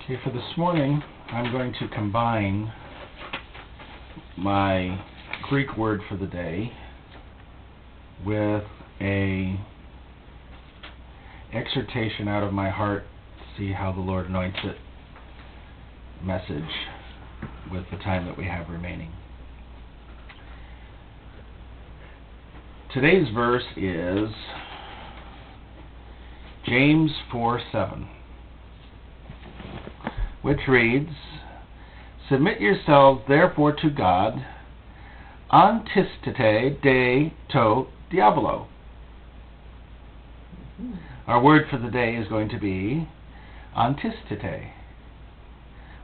Okay, for this morning, I'm going to combine my Greek word for the day with a exhortation out of my heart, see how the Lord anoints it, message with the time that we have remaining. Today's verse is James 4:7, which reads, "Submit yourselves therefore to God, antistete de to diabolo." Our word for the day is going to be antistete,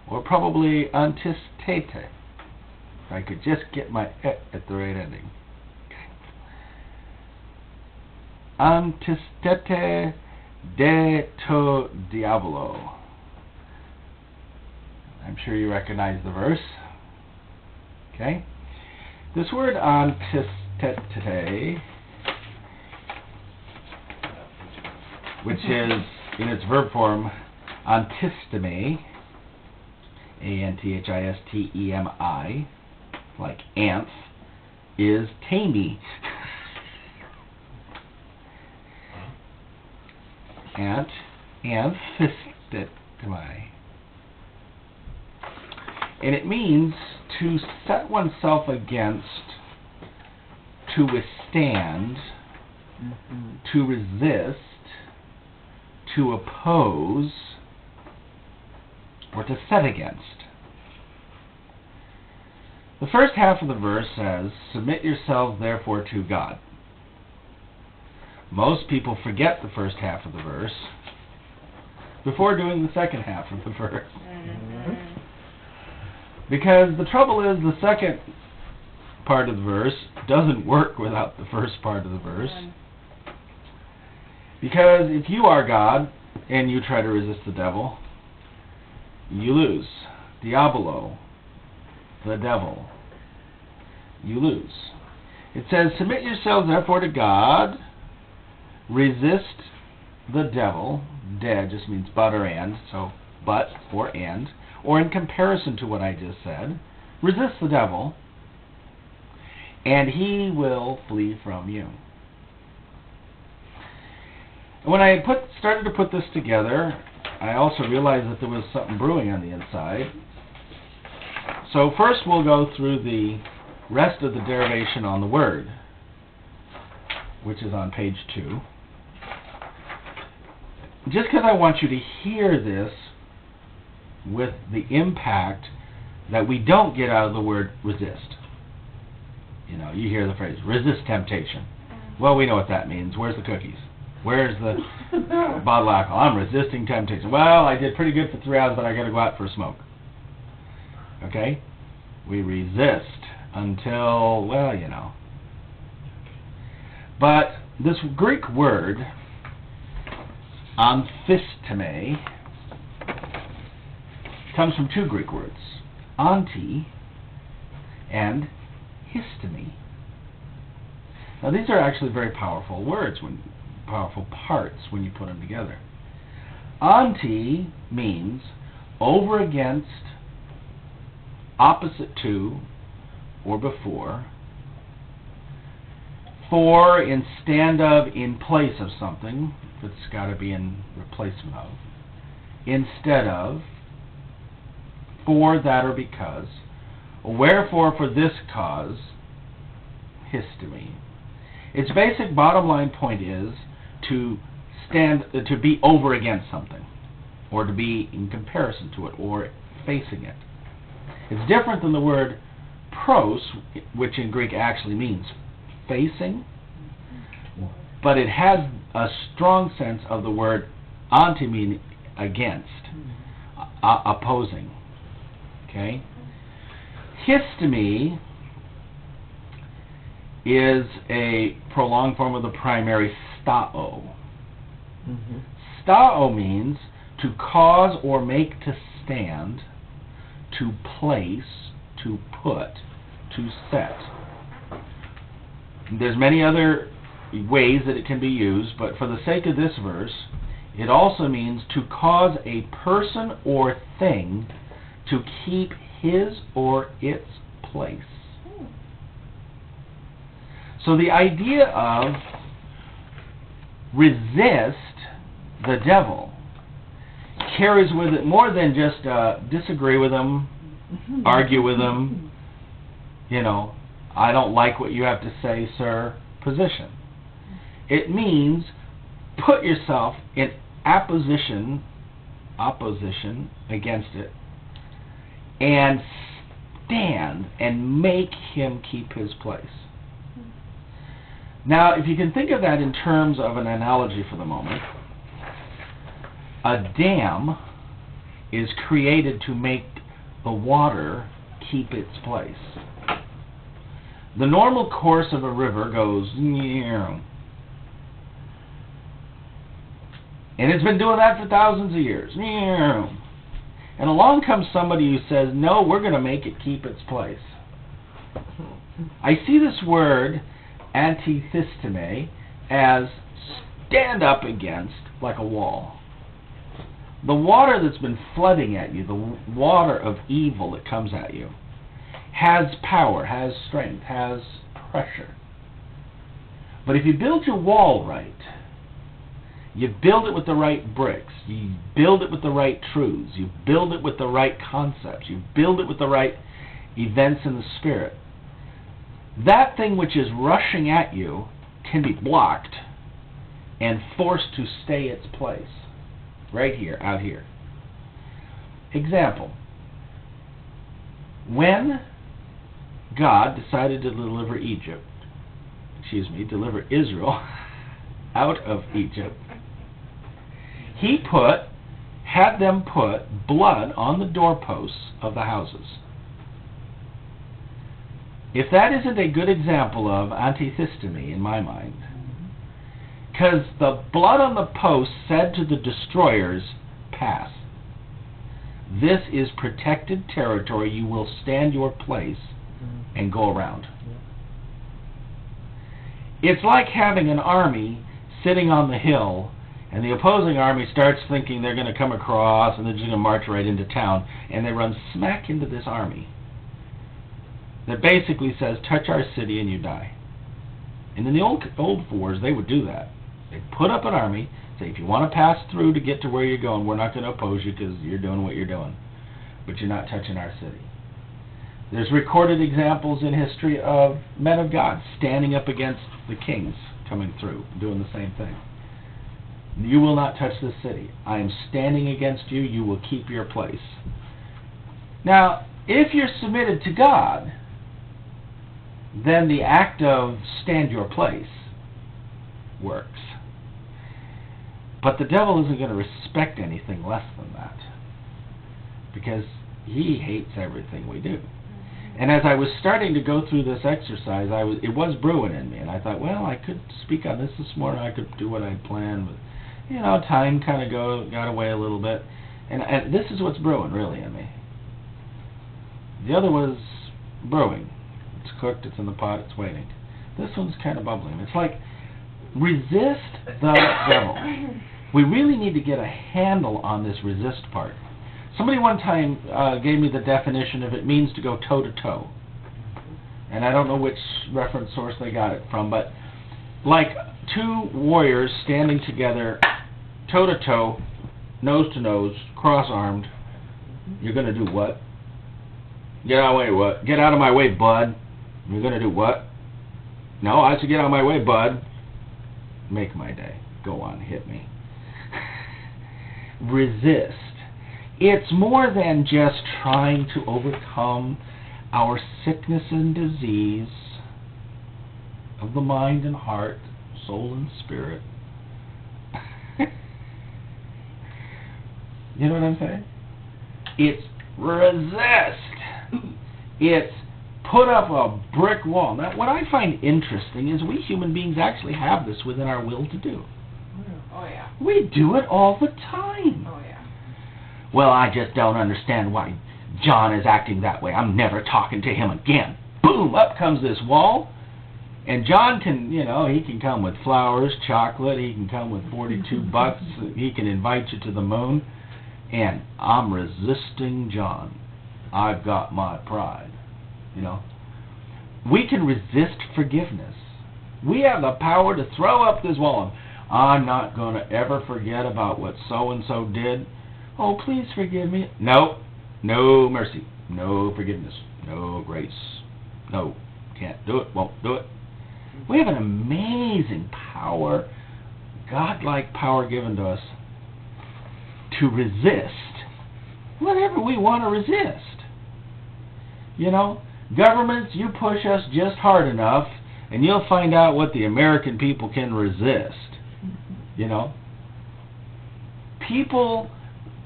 or probably antistete, if I could just get my et at the right ending. Antistete de to diabolo. I'm sure you recognize the verse. Okay? This word antistete, which is in its verb form antistemi, anthistemi, like anth, is tamey. Anthistemi. And it means to set oneself against, to withstand, to resist, to oppose, or to set against. The first half of the verse says, "Submit yourselves therefore to God." Most people forget the first half of the verse before doing the second half of the verse. Because the trouble is, the second part of the verse doesn't work without the first part of the verse. Because if you are God and you try to resist the devil, you lose. Diabolo, the devil. You lose. It says, "Submit yourselves therefore to God, resist the devil." De just means but or and, so but or and, or in comparison to what I just said, resist the devil, and he will flee from you. When I started to put this together, I also realized that there was something brewing on the inside. So first we'll go through the rest of the derivation on the word, which is on page 2. Just because I want you to hear this with the impact that we don't get out of the word resist. You know, you hear the phrase, resist temptation. Well, we know what that means. Where's the cookies? Where's the bottle of alcohol? I'm resisting temptation. Well, I did pretty good for 3 hours, but I got to go out for a smoke. Okay? We resist until, well, you know. But this Greek word, amphisteme, comes from 2 Greek words, anti and histemi. Now these are actually very powerful words, powerful parts when you put them together. Anti means over against, opposite to, or before. For, instead of, in place of something, if it's got to be in replacement of. Instead of, for, that, or because. Wherefore, for this cause, histemi. Its basic bottom line point is to be over against something, or to be in comparison to it, or facing it. It's different than the word pros, which in Greek actually means facing, but it has a strong sense of the word anti, meaning against, opposing. Okay? Histemi is a prolonged form of the primary stao. Stao means to cause or make to stand, to place, to put, to set. There's many other ways that it can be used, but for the sake of this verse, It also means to cause a person or thing to keep his or its place. So the idea of resist the devil carries with it more than just disagree with him, argue with him, I don't like what you have to say, sir, position. It means put yourself in opposition against it, and stand and make him keep his place. Now, if you can think of that in terms of an analogy for the moment, a dam is created to make the water keep its place. The normal course of a river goes, and it's been doing that for thousands of years. And along comes somebody who says, no, we're going to make it keep its place. I see this word, antithysteme, as stand up against, like a wall. The water that's been flooding at you, the water of evil that comes at you, has power, has strength, has pressure. But if you build your wall right, you build it with the right bricks, you build it with the right truths, you build it with the right concepts, you build it with the right events in the Spirit, that thing which is rushing at you can be blocked and forced to stay its place. Right here, out here. Example. When God decided to deliver Israel out of Egypt, He had them put blood on the doorposts of the houses. If that isn't a good example of antithysteme in my mind, because the blood on the post said to the destroyers, pass. This is protected territory. You will stand your place and go around. It's like having an army sitting on the hill, and the opposing army starts thinking they're going to come across and they're just going to march right into town, and they run smack into this army that basically says, touch our city and you die. And in the old wars, they would do that. They'd put up an army, say, if you want to pass through to get to where you're going, we're not going to oppose you because you're doing what you're doing, but you're not touching our city. There's recorded examples in history of men of God standing up against the kings coming through, doing the same thing. You will not touch this city. I am standing against you. You will keep your place. Now, if you're submitted to God, then the act of stand your place works. But the devil isn't going to respect anything less than that, because he hates everything we do. And as I was starting to go through this exercise, it was brewing in me, and I thought, well, I could speak on this morning, I could do what I had planned, but time kind of got away a little bit, and this is what's brewing really in me. The other was brewing. It's cooked, it's in the pot, it's waiting. This one's kind of bubbling. It's like, resist the devil. We really need to get a handle on this resist part. Somebody one time gave me the definition of it means to go toe-to-toe. And I don't know which reference source they got it from, but like two warriors standing together, toe-to-toe, nose-to-nose, cross-armed. You're going to do what? Get out of my way, what? Get out of my way, bud. You're going to do what? No, I said get out of my way, bud. Make my day. Go on, hit me. Resist. It's more than just trying to overcome our sickness and disease of the mind and heart, soul and spirit. You know what I'm saying? It's resist. It's put up a brick wall. Now, what I find interesting is we human beings actually have this within our will to do. Oh, yeah. We do it all the time. Oh, yeah. Well, I just don't understand why John is acting that way. I'm never talking to him again. Boom, up comes this wall, And John can, he can come with flowers, chocolate, he can come with $42, he can invite you to the moon, and I'm resisting John. I've got my pride, We can resist forgiveness. We have the power to throw up this wall. I'm not going to ever forget about what so-and-so did. Oh, please forgive me. No mercy, no forgiveness, no grace. No, can't do it, won't do it. We have an amazing power, God-like power given to us to resist whatever we want to resist. Governments, you push us just hard enough, and you'll find out what the American people can resist. People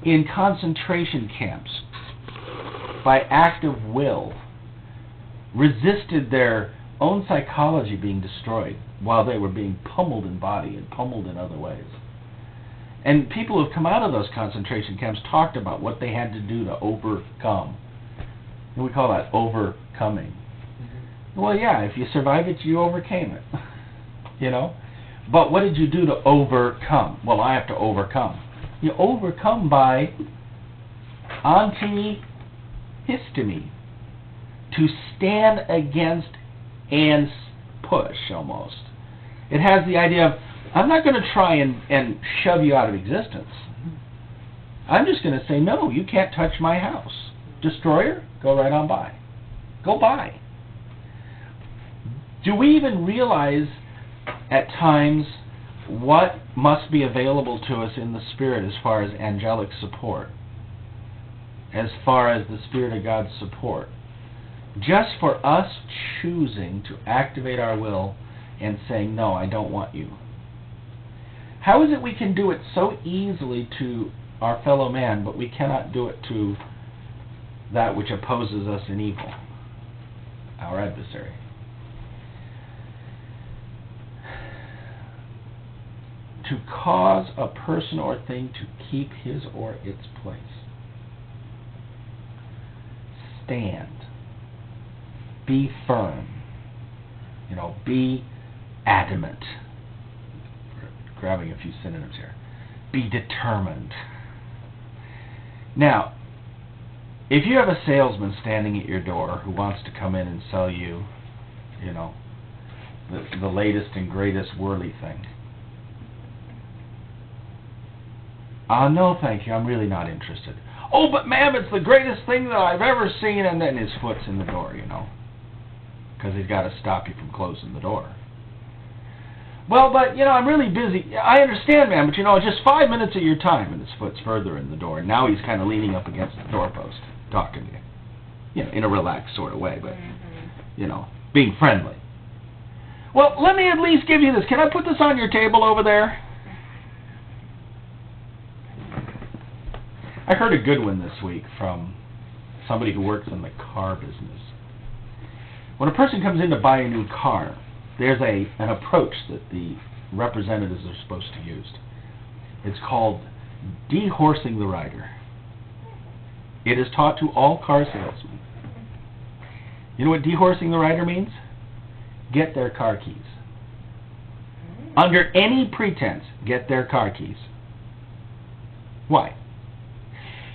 in concentration camps, by act of will, resisted their own psychology being destroyed while they were being pummeled in body and pummeled in other ways. And people who have come out of those concentration camps talked about what they had to do to overcome. And we call that overcoming. Well, yeah, if you survive it, you overcame it. But what did you do to overcome? Well, I have to overcome. You overcome by antihistamine, to stand against and push, almost. It has the idea of, I'm not going to try and shove you out of existence. I'm just going to say, no, you can't touch my house. Destroyer, go right on by. Go by. Do we even realize at times what must be available to us in the Spirit as far as angelic support, as far as the Spirit of God's support? Just for us choosing to activate our will and saying, no, I don't want you. How is it we can do it so easily to our fellow man, but we cannot do it to that which opposes us in evil, our adversary? To cause a person or thing to keep his or its place. Stand. Be firm. Be adamant. Grabbing a few synonyms here. Be determined. Now, if you have a salesman standing at your door who wants to come in and sell you, the latest and greatest worldly thing, no, thank you, I'm really not interested. Oh, but ma'am, it's the greatest thing that I've ever seen, and then his foot's in the door, because he's got to stop you from closing the door. Well, but, I'm really busy. I understand, ma'am, but, just 5 minutes of your time, and his foot's further in the door, and now he's kind of leaning up against the doorpost, talking to you, in a relaxed sort of way, but, being friendly. Well, let me at least give you this. Can I put this on your table over there? I heard a good one this week from somebody who works in the car business. When a person comes in to buy a new car, there's an approach that the representatives are supposed to use. It's called dehorsing the rider. It is taught to all car salesmen. You know what dehorsing the rider means? Get their car keys. Under any pretense, get their car keys. Why?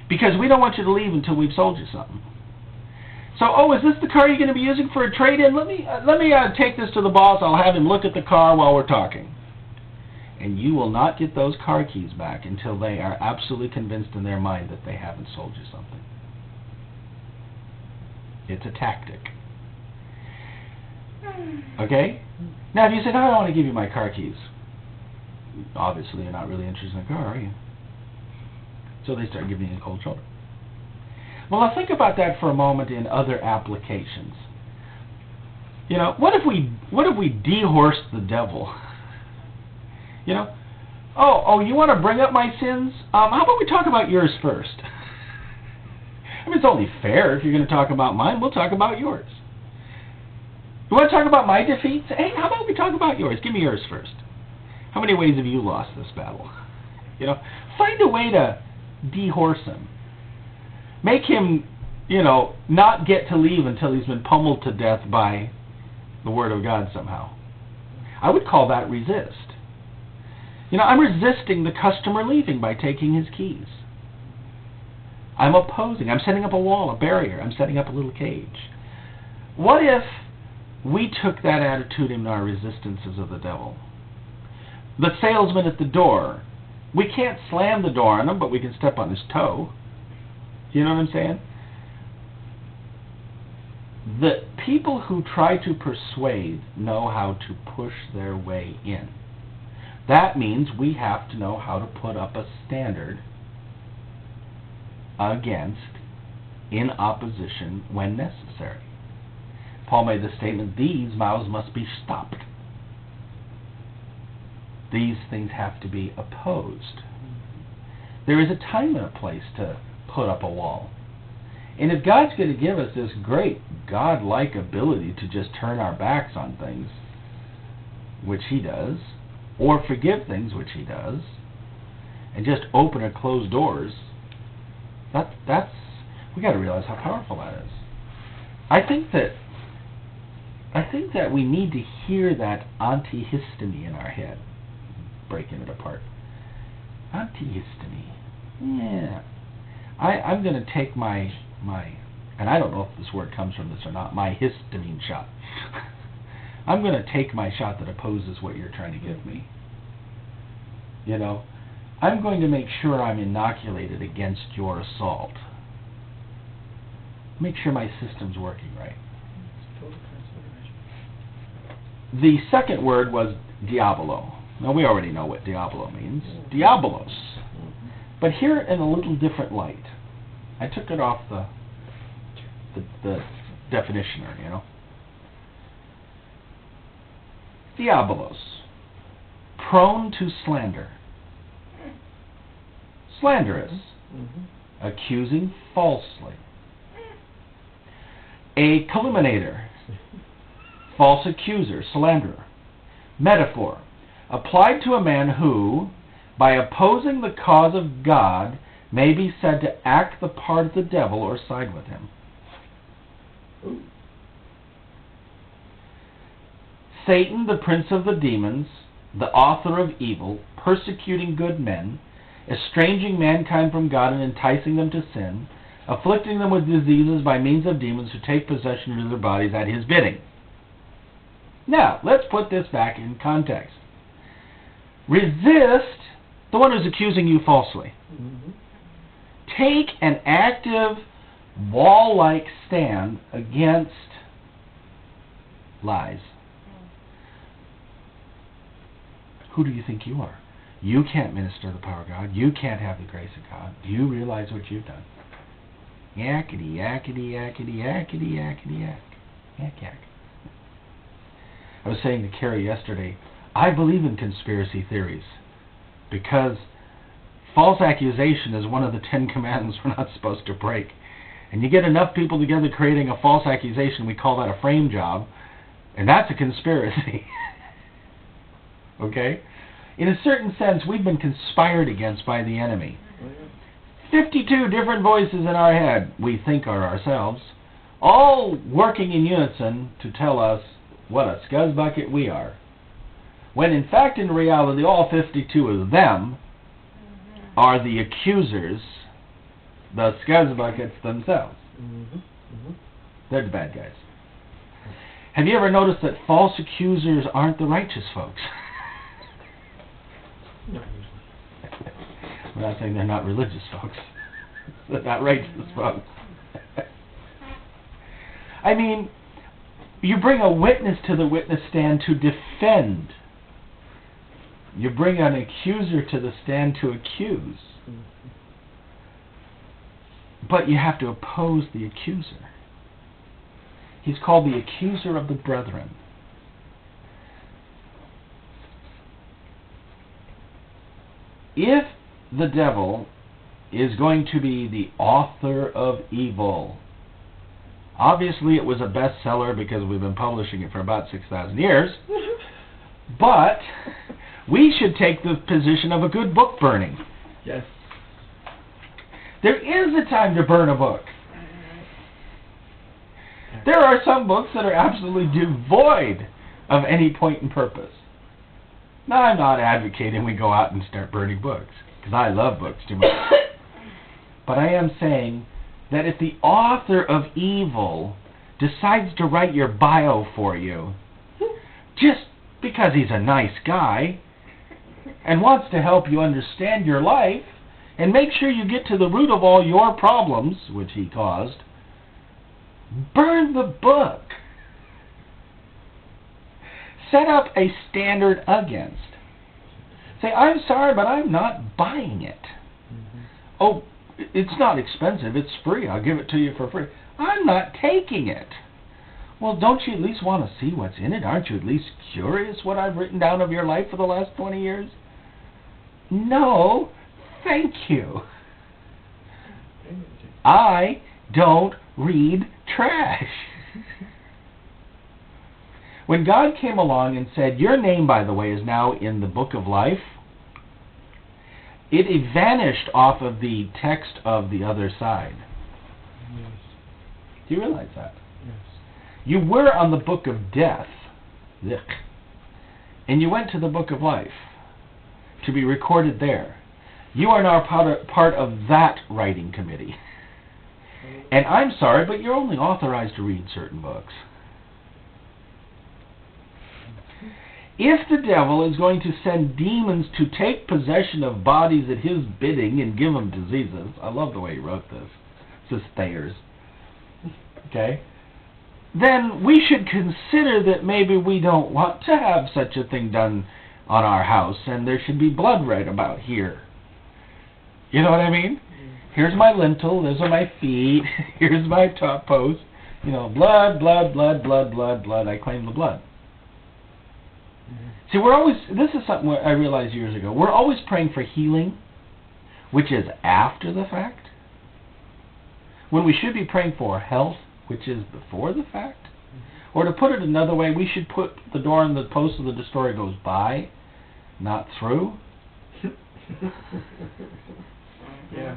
Because we don't want you to leave until we've sold you something. So, is this the car you're going to be using for a trade-in? Let me take this to the boss. I'll have him look at the car while we're talking. And you will not get those car keys back until they are absolutely convinced in their mind that they haven't sold you something. It's a tactic. Okay? Now, if you say, no, I don't want to give you my car keys, obviously you're not really interested in the car, are you? So they start giving you a cold shoulder. Well, now think about that for a moment in other applications. What if we dehorsed the devil? You want to bring up my sins? How about we talk about yours first? I mean, it's only fair. If you're going to talk about mine, we'll talk about yours. You want to talk about my defeats? Hey, how about we talk about yours? Give me yours first. How many ways have you lost this battle? Find a way to dehorse him. Make him, not get to leave until he's been pummeled to death by the Word of God somehow. I would call that resist. I'm resisting the customer leaving by taking his keys. I'm opposing. I'm setting up a wall, a barrier. I'm setting up a little cage. What if we took that attitude in our resistances of the devil? The salesman at the door, we can't slam the door on him, but we can step on his toe. You know what I'm saying? The people who try to persuade know how to push their way in. That means we have to know how to put up a standard against, in opposition, when necessary. Paul made the statement, these mouths must be stopped. These things have to be opposed. There is a time and a place to put up a wall. And if God's going to give us this great God-like ability to just turn our backs on things, which He does, or forgive things, which He does, and just open or close doors, we got to realize how powerful that is. I think that we need to hear that antihistamine in our head, breaking it apart. Antihistamine. Yeah. I'm going to take my, and I don't know if this word comes from this or not, my histamine shot. I'm going to take my shot that opposes what you're trying to give me. I'm going to make sure I'm inoculated against your assault. Make sure my system's working right. The second word was diabolo. Now we already know what diabolo means. Diabolos. But here in a little different light. I took it off the definitioner, Diabolos. Prone to slander. Slanderous. Accusing falsely. A calumniator. False accuser, slanderer. Metaphor. Applied to a man who, by opposing the cause of God, may be said to act the part of the devil or side with him. Satan, the prince of the demons, the author of evil, persecuting good men, estranging mankind from God and enticing them to sin, afflicting them with diseases by means of demons who take possession of their bodies at his bidding. Now, let's put this back in context. Resist the one who's accusing you falsely. Take an active, wall-like stand against lies. Who do you think you are? You can't minister the power of God. You can't have the grace of God. Do you realize what you've done? Yakety, yakety, yakety, yakety, yakety, yak. Yak, yak. I was saying to Carrie yesterday, I believe in conspiracy theories because false accusation is one of the 10 commandments we're not supposed to break. And you get enough people together creating a false accusation, we call that a frame job, and that's a conspiracy. Okay? In a certain sense, we've been conspired against by the enemy. 52 different voices in our head we think are ourselves, all working in unison to tell us what a scuzzbucket we are. When in fact, in reality, all 52 of them are the accusers, the scuzzbuckets themselves. They're the bad guys. Have you ever noticed that false accusers aren't the righteous folks? Not usually. I'm not saying they're not religious folks. They're not righteous folks. I mean, you bring a witness to the witness stand to defend. You bring an accuser to the stand to accuse. But you have to oppose the accuser. He's called the accuser of the brethren. If the devil is going to be the author of evil, obviously it was a bestseller because we've been publishing it for about 6,000 years, but we should take the position of a good book burning. Yes. There is a time to burn a book. There are some books that are absolutely devoid of any point and purpose. Now, I'm not advocating we go out and start burning books, because I love books too much. But I am saying that if the author of evil decides to write your bio for you, just because he's a nice guy, and wants to help you understand your life, and make sure you get to the root of all your problems, which he caused, burn the book. Set up a standard against. Say, I'm sorry, but I'm not buying it. Oh, it's not expensive, it's free, I'll give it to you for free. I'm not taking it. Well, don't you at least want to see what's in it? Aren't you at least curious what I've written down of your life for the last 20 years? No, thank you. I don't read trash. When God came along and said, your name, by the way, is now in the book of life, it vanished off of the text of the other side. Yes. Do you realize that? Yes. You were on the book of death, and you went to the book of life to be recorded there. You are now part of that writing committee. And I'm sorry, but you're only authorized to read certain books. If the devil is going to send demons to take possession of bodies at his bidding and give them diseases, I love the way he wrote this. This is Thayer's. Okay? Then we should consider that maybe we don't want to have such a thing done on our house, and there should be blood right about here. You know what I mean? Here's my lintel, those are my feet, here's my top post. You know, blood, blood, blood, blood, blood, blood. I claim the blood. See, this is something I realized years ago. We're always praying for healing, which is after the fact, when we should be praying for health, which is before the fact. Or to put it another way, we should put the door on the post so the destroyer goes by, not through. Yeah.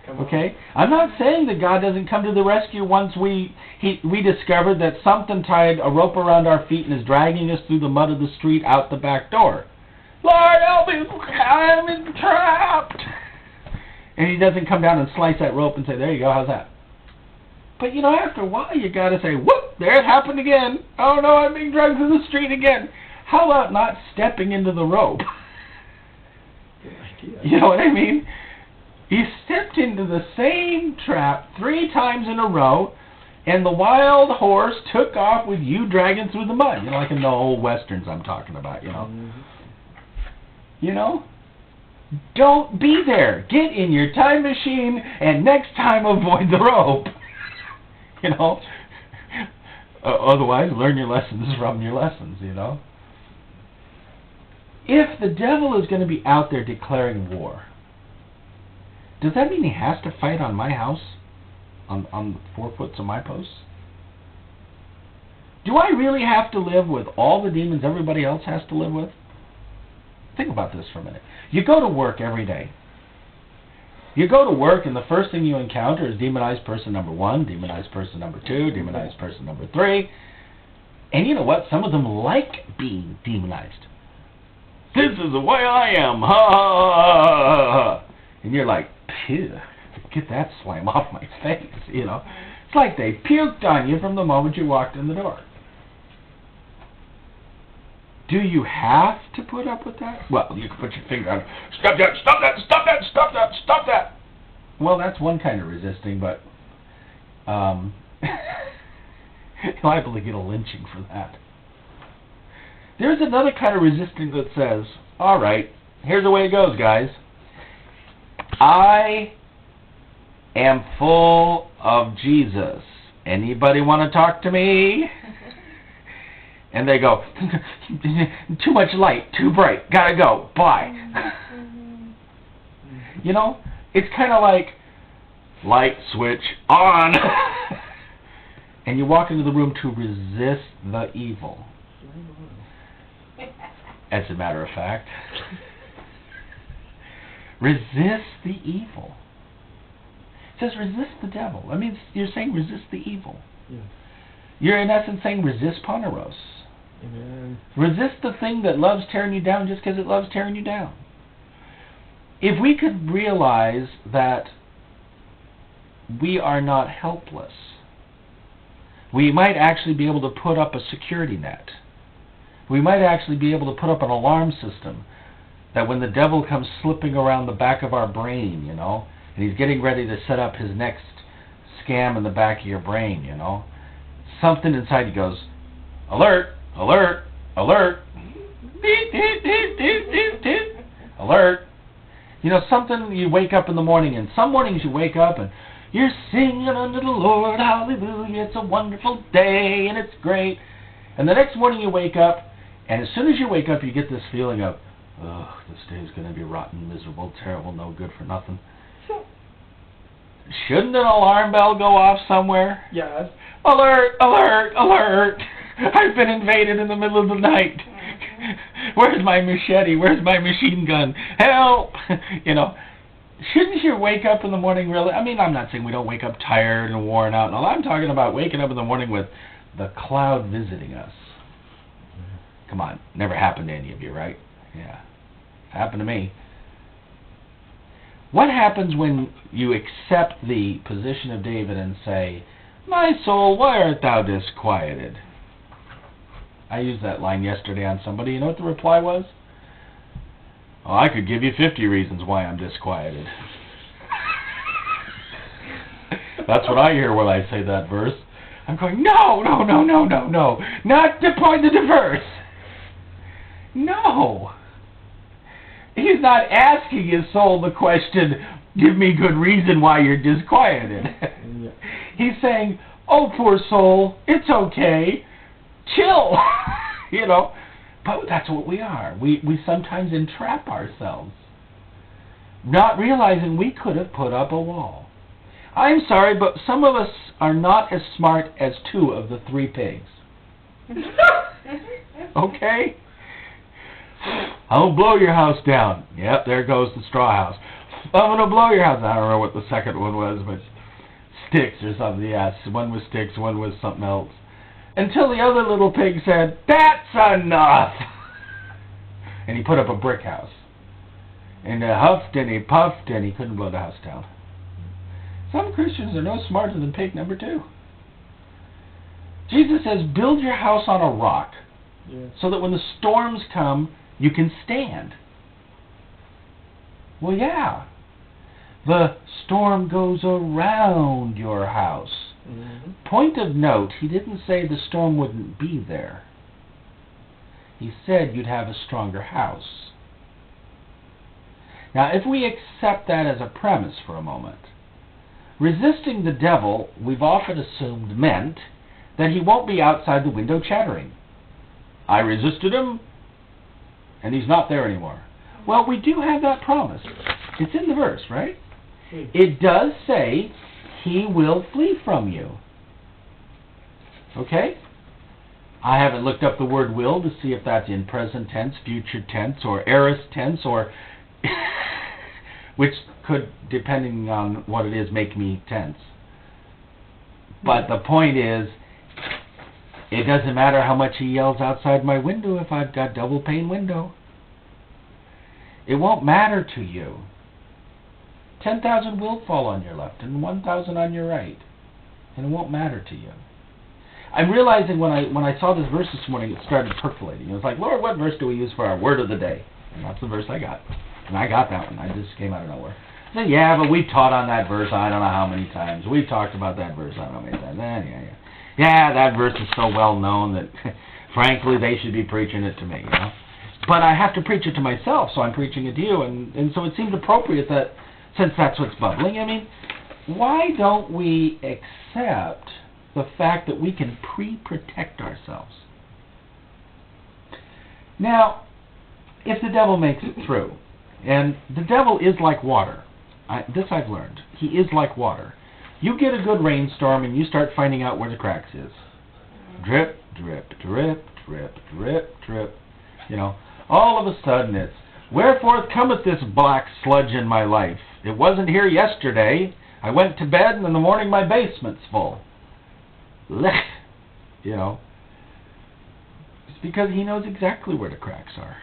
Okay? I'm not saying that God doesn't come to the rescue once we discovered that something tied a rope around our feet and is dragging us through the mud of the street out the back door. Lord, help me! I'm trapped! And he doesn't come down and slice that rope and say, there you go, how's that? But you know, after a while you got to say, whoop, there it happened again. Oh no, I'm being dragged through the street again. How about not stepping into the rope? Good idea. You know what I mean? He stepped into the same trap 3 times in a row, and the wild horse took off with you dragging through the mud. You know, like in the old westerns I'm talking about, you know. Mm-hmm. You know? Don't be there. Get in your time machine, and next time avoid the rope. You know? Otherwise, learn your lessons from your lessons, you know? If the devil is going to be out there declaring war, does that mean he has to fight on my house? On 4 foot of my posts? Do I really have to live with all the demons everybody else has to live with? Think about this for a minute. You go to work every day. You go to work and the first thing you encounter is demonized person number 1, demonized person number 2, demonized person number 3. And you know what? Some of them like being demonized. This is the way I am. Ha ha ha ha. And you're like, phew, get that slime off my face, you know. It's like they puked on you from the moment you walked in the door. Do you have to put up with that? Well, you can put your finger on, stop that, stop that, stop that, stop that, stop that. Well, that's one kind of resisting, but you're liable to get a lynching for that. There's another kind of resisting that says, all right, here's the way it goes, guys. I am full of Jesus. Anybody want to talk to me? And they go, too much light, too bright, gotta go, bye. You know, it's kind of like light switch on. And you walk into the room to resist the evil. As a matter of fact. Resist the evil. It says resist the devil. I mean, you're saying resist the evil. Yes. You're in essence saying resist Poneros. Amen. Resist the thing that loves tearing you down just because it loves tearing you down. If we could realize that we are not helpless, we might actually be able to put up a security net. We might actually be able to put up an alarm system that when the devil comes slipping around the back of our brain, and he's getting ready to set up his next scam in the back of your brain, something inside you goes, alert, alert, alert, deet, deet, deet, deet, deet, deet, alert. Something you wake up in the morning, and some mornings you wake up and you're singing unto the Lord, hallelujah, it's a wonderful day, and it's great. And the next morning you wake up, and as soon as you wake up, you get this feeling of, oh, this day is going to be rotten, miserable, terrible, no good for nothing. Shouldn't an alarm bell go off somewhere? Yes. Alert, alert, alert! I've been invaded in the middle of the night. Where's my machete? Where's my machine gun? Help! Shouldn't you wake up in the morning really? I mean, I'm not saying we don't wake up tired and worn out and all. I'm talking about waking up in the morning with the cloud visiting us. Come on, never happened to any of you, right? Yeah, happened to me. What happens when you accept the position of David and say, my soul, why art thou disquieted? I used that line yesterday on somebody. You know what the reply was? Oh, I could give you 50 reasons why I'm disquieted. That's what I hear when I say that verse. I'm going, no, no, no, no, no, no. Not the point of the verse. No. He's not asking his soul the question, give me good reason why you're disquieted. Yeah. He's saying, oh, poor soul, it's okay. Chill. But that's what we are. We sometimes entrap ourselves, not realizing we could have put up a wall. I'm sorry, but some of us are not as smart as 2 of the 3 pigs. Okay? I'll blow your house down. Yep, there goes the straw house. I'm going to blow your house. I don't know what the second one was, but sticks or something. Yes, one was sticks, one was something else. Until the other little pig said, that's enough! And he put up a brick house. And he huffed and he puffed and he couldn't blow the house down. Some Christians are no smarter than pig number 2. Jesus says, build your house on a rock, so that when the storms come, you can stand. Well, yeah. The storm goes around your house. Mm-hmm. Point of note, he didn't say the storm wouldn't be there. He said you'd have a stronger house. Now, if we accept that as a premise for a moment, resisting the devil, we've often assumed, meant that he won't be outside the window chattering. I resisted him, and he's not there anymore. Well, we do have that promise. It's in the verse, right? It does say he will flee from you. Okay? I haven't looked up the word will to see if that's in present tense, future tense, or aorist tense, or which could, depending on what it is, make me tense. But the point is, it doesn't matter how much he yells outside my window if I've got double pane window. It won't matter to you. 10,000 will fall on your left and 1,000 on your right, and it won't matter to you. I'm realizing when I saw this verse this morning, it started percolating. It was like, Lord, what verse do we use for our word of the day? And that's the verse I got. And I got that one. I just came out of nowhere. I said, yeah, but we've taught on that verse I don't know how many times. We've talked about that verse I don't know how many times. Yeah, that verse is so well known that, frankly, they should be preaching it to me, But I have to preach it to myself, so I'm preaching it to you. And so it seemed appropriate that, since that's what's bubbling, why don't we accept the fact that we can pre-protect ourselves? Now, if the devil makes it through, and the devil is like water, this I've learned, he is like water. You get a good rainstorm and you start finding out where the cracks is. Drip, drip, drip, drip, drip, drip. All of a sudden it's, wherefore cometh this black sludge in my life? It wasn't here yesterday. I went to bed and in the morning my basement's full. because he knows exactly where the cracks are.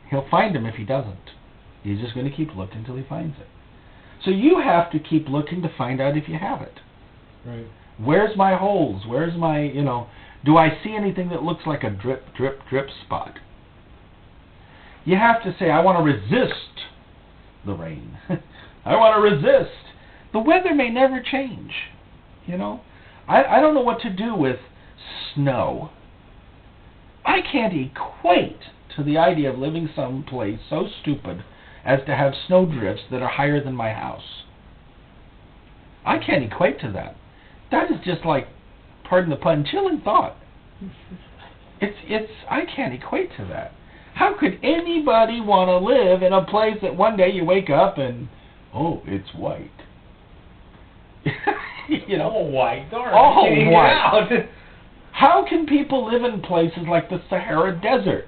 He'll find them if he doesn't. He's just going to keep looking until he finds it. So you have to keep looking to find out if you have it. Right. Where's my holes? Where's my, do I see anything that looks like a drip, drip, drip spot? You have to say, I want to resist the rain. I want to resist. The weather may never change. I don't know what to do with snow. I can't equate to the idea of living someplace so stupid as to have snow drifts that are higher than my house. I can't equate to that. That is just like, pardon the pun, chilling thought. I can't equate to that. How could anybody want to live in a place that one day you wake up and, oh, it's white? All white. Darn, all getting white. Out. How can people live in places like the Sahara Desert?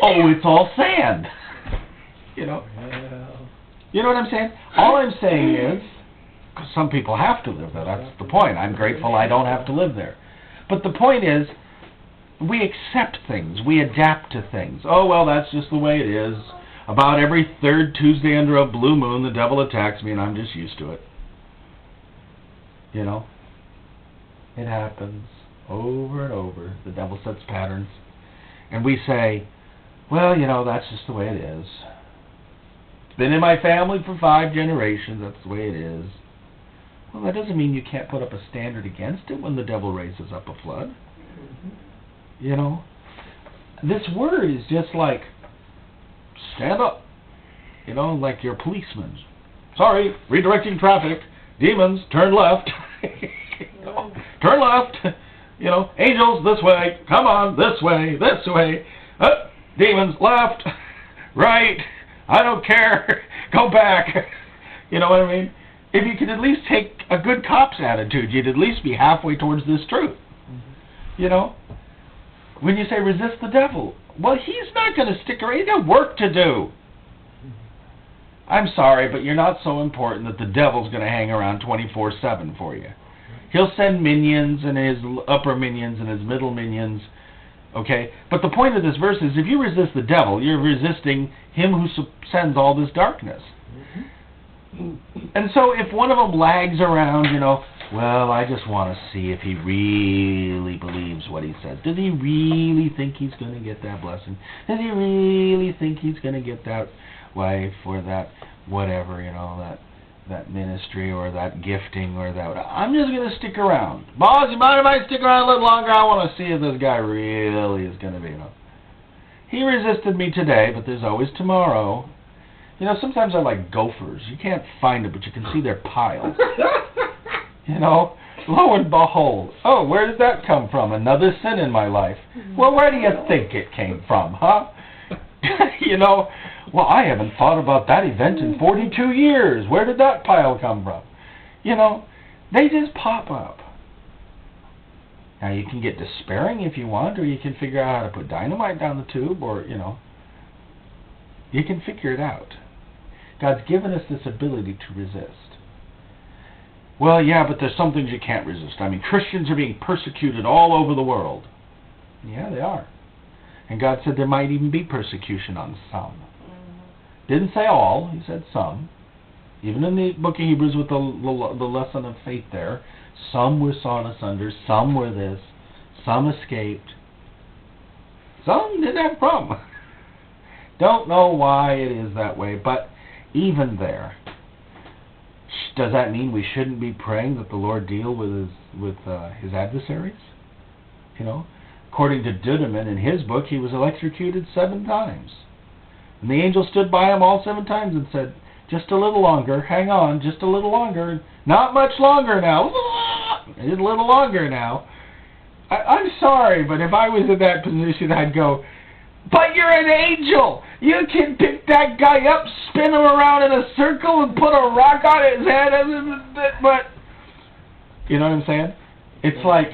Oh, it's all sand. Yeah. You know what I'm saying? All I'm saying is, because some people have to live there, that's the point. I'm grateful I don't have to live there. But the point is, we accept things. We adapt to things. Oh, well, that's just the way it is. About every third Tuesday under a blue moon, the devil attacks me, and I'm just used to it. It happens over and over. The devil sets patterns. And we say, well, that's just the way it is. It's been in my family for 5 generations. That's the way it is. Well, that doesn't mean you can't put up a standard against it when the devil raises up a flood. This word is just like, stand up. Like your policeman. Sorry, redirecting traffic. Demons, turn left. Turn left. Angels, this way. Come on, this way, this way. Demons, left, right. I don't care. Go back. You know what I mean? If you could at least take a good cop's attitude, you'd at least be halfway towards this truth. When you say resist the devil, well, he's not going to stick around. He's got work to do. I'm sorry, but you're not so important that the devil's going to hang around 24/7 for you. He'll send minions and his upper minions and his middle minions, okay? But the point of this verse is if you resist the devil, you're resisting him who sends all this darkness. And so if one of them lags around, well, I just want to see if he really believes what he says. Does he really think he's going to get that blessing? Does he really think he's going to get that wife or that whatever, that ministry or that gifting or that? I'm just going to stick around. Boss, you mind if I stick around a little longer? I want to see if this guy really is going to be, He resisted me today, but there's always tomorrow. Sometimes they're like gophers. You can't find them, but you can see their piles. Lo and behold. Oh, where did that come from? Another sin in my life. Well, where do you think it came from, huh? Well, I haven't thought about that event in 42 years. Where did that pile come from? They just pop up. Now, you can get despairing if you want, or you can figure out how to put dynamite down the tube, or, you can figure it out. God's given us this ability to resist. Well, yeah, but there's some things you can't resist. I mean, Christians are being persecuted all over the world. Yeah, they are. And God said there might even be persecution on some. Didn't say all, he said some. Even in the book of Hebrews with the lesson of faith there, some were sawn asunder, some were this, some escaped. Some didn't have a problem. Don't know why it is that way, but even there, does that mean we shouldn't be praying that the Lord deal with his adversaries? According to Dudeman in his book, he was electrocuted 7 times. And the angel stood by him all 7 times and said, just a little longer, hang on, just a little longer, not much longer now, just a little longer now. I'm sorry, but if I was in that position, I'd go, but you're an angel! You can pick that guy up, spin him around in a circle, and put a rock on his head, but... You know what I'm saying? It's like...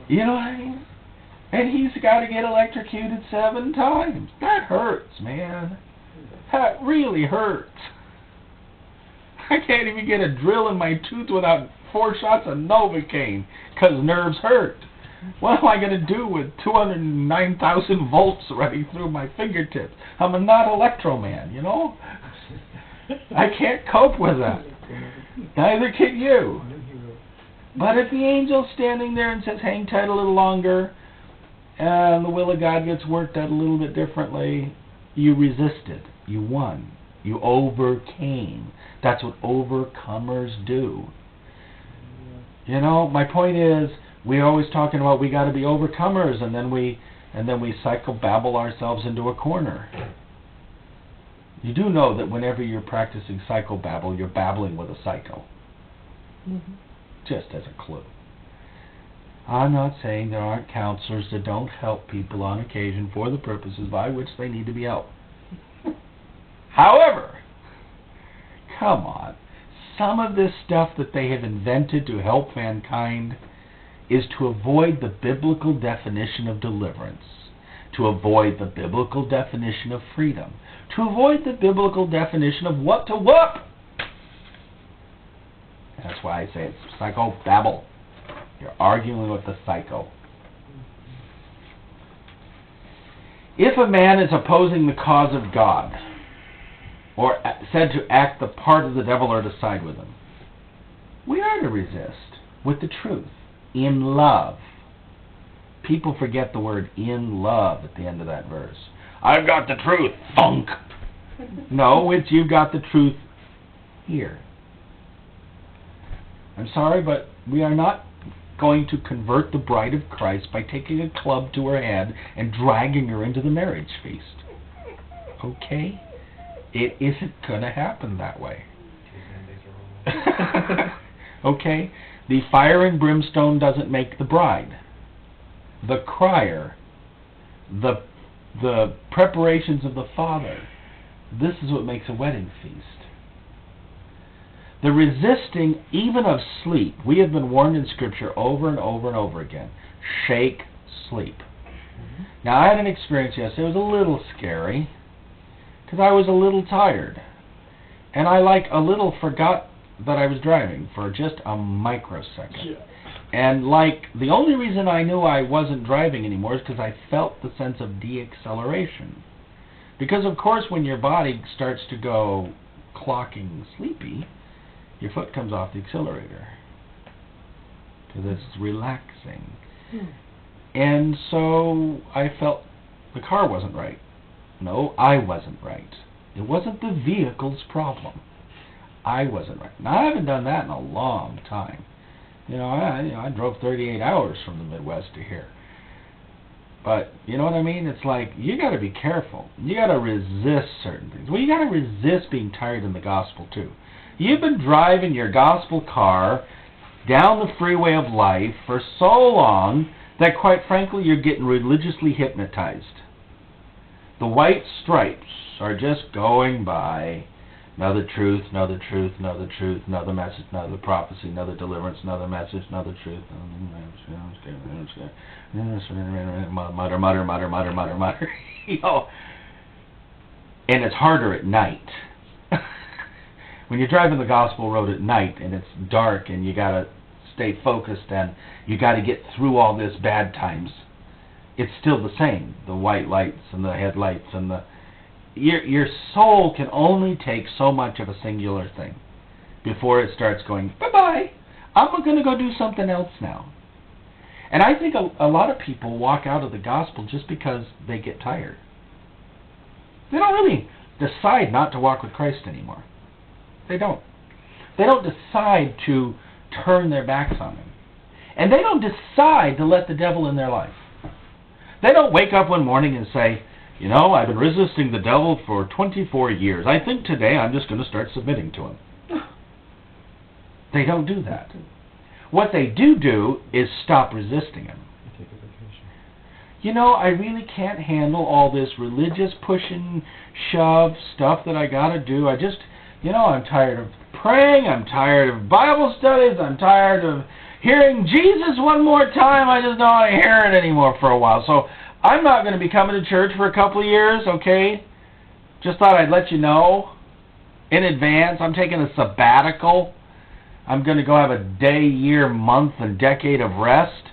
You know what I mean? And he's got to get electrocuted 7 times. That hurts, man. That really hurts. I can't even get a drill in my tooth without 4 shots of Novocaine, because nerves hurt. What am I going to do with 209,000 volts running through my fingertips? I'm a not electro man, you know? I can't cope with that. Neither can you. But if the angel's standing there and says, hang tight a little longer, and the will of God gets worked out a little bit differently, you resisted. You won. You overcame. That's what overcomers do. You know, my point is, we're always talking about we got to be overcomers, and then we psychobabble ourselves into a corner. You do know that whenever you're practicing psychobabble, you're babbling with a psycho. Mm-hmm. Just as a clue. I'm not saying there aren't counselors that don't help people on occasion for the purposes by which they need to be helped. However, come on, some of this stuff that they have invented to help mankind is to avoid the biblical definition of deliverance, to avoid the biblical definition of freedom, to avoid the biblical definition of what to whoop. That's why I say it's psychobabble. You're arguing with the psycho. If a man is opposing the cause of God, or said to act the part of the devil or to side with him, we are to resist with the truth, in love. People forget the word in love at the end of that verse. I've got the truth, funk. No, it's you've got the truth here. I'm sorry, but we are not going to convert the bride of Christ by taking a club to her head and dragging her into the marriage feast. Okay? It isn't going to happen that way. Okay? The fire and brimstone doesn't make the bride. The crier, the preparations of the father, this is what makes a wedding feast. The resisting even of sleep, we have been warned in Scripture over and over and over again. Shake sleep. Mm-hmm. Now, I had an experience yesterday. It was a little scary because I was a little tired. And I a little forgot that I was driving for just a microsecond. Yeah. And the only reason I knew I wasn't driving anymore is because I felt the sense of deacceleration. Because, of course, when your body starts to go clocking sleepy, your foot comes off the accelerator because it's relaxing. And so I felt the car wasn't right. No, I wasn't right. It wasn't the vehicle's problem. I wasn't right. Now, I haven't done that in a long time. I drove 38 hours from the Midwest to here. But, you know what I mean? It's you got to be careful. You got to resist certain things. Well, you got to resist being tired in the gospel, too. You've been driving your gospel car down the freeway of life for so long that, quite frankly, you're getting religiously hypnotized. The white stripes are just going by. Another truth, another truth, another truth, another message, another prophecy, another deliverance, another message, another truth. Mutter, mutter, mutter, mutter, mutter, mutter. And it's harder at night. When you're driving the gospel road at night and it's dark and you got to stay focused and you got to get through all this bad times, it's still the same. The white lights and the headlights and your soul can only take so much of a singular thing before it starts going, bye-bye, I'm going to go do something else now. And I think a lot of people walk out of the gospel just because they get tired. They don't really decide not to walk with Christ anymore. They don't. They don't decide to turn their backs on Him. And they don't decide to let the devil in their life. They don't wake up one morning and say, I've been resisting the devil for 24 years. I think today I'm just going to start submitting to him. They don't do that. What they do is stop resisting him. I really can't handle all this religious push and shove stuff that I got to do. I'm tired of praying. I'm tired of Bible studies. I'm tired of hearing Jesus one more time. I just don't want to hear it anymore for a while. So I'm not going to be coming to church for a couple of years, okay? Just thought I'd let you know in advance. I'm taking a sabbatical. I'm going to go have a day, year, month, and decade of rest.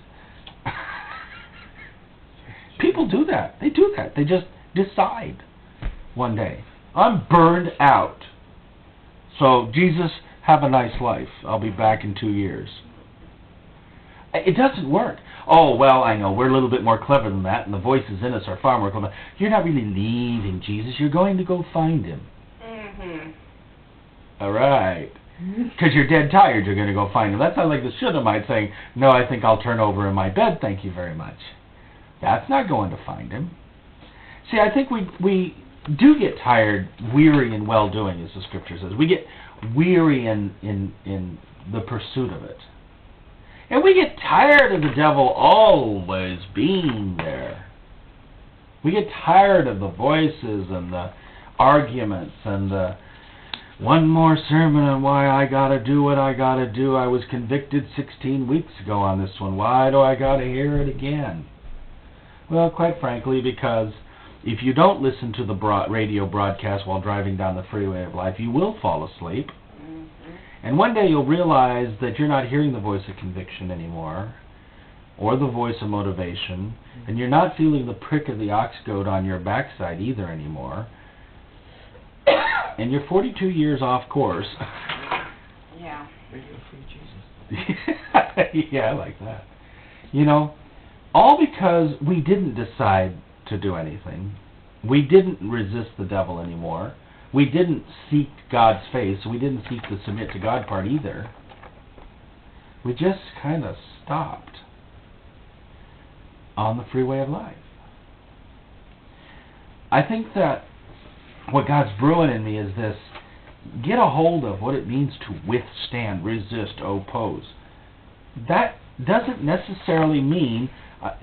People do that. They do that. They just decide one day, I'm burned out. So, Jesus, have a nice life. I'll be back in 2 years. It doesn't work. Oh, well, I know, we're a little bit more clever than that, and the voices in us are far more clever. You're not really leaving Jesus. You're going to go find him. Mm-hmm. All right. Because you're dead tired, you're going to go find him. That sounds like the Shunammite saying, no, I think I'll turn over in my bed, thank you very much. That's not going to find him. See, I think we do get tired, weary in well-doing, as the Scripture says. We get weary in the pursuit of it. And we get tired of the devil always being there. We get tired of the voices and the arguments and the one more sermon on why I gotta do what I gotta do. I was convicted 16 weeks ago on this one. Why do I gotta hear it again? Well, quite frankly, because if you don't listen to the radio broadcast while driving down the freeway of life, you will fall asleep. And one day you'll realize that you're not hearing the voice of conviction anymore, or the voice of motivation, and you're not feeling the prick of the ox goad on your backside either anymore. And you're 42 years off course. Yeah. Yeah, I like that. You know, all because we didn't decide to do anything. We didn't resist the devil anymore. We didn't seek God's face. We didn't seek the submit to God part either. We just kind of stopped on the freeway of life. I think that what God's brewing in me is this: get a hold of what it means to withstand, resist, oppose. That doesn't necessarily mean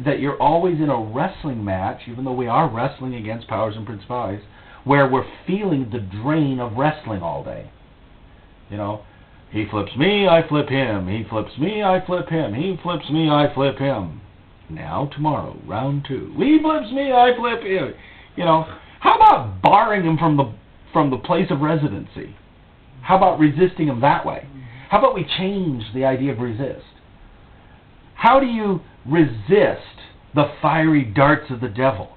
that you're always in a wrestling match, even though we are wrestling against powers and principalities, where we're feeling the drain of wrestling all day. You know, he flips me, I flip him. He flips me, I flip him. He flips me, I flip him. Now, tomorrow, round 2. He flips me, I flip him. You know, how about barring him from the place of residency? How about resisting him that way? How about we change the idea of resist? How do you resist the fiery darts of the devil?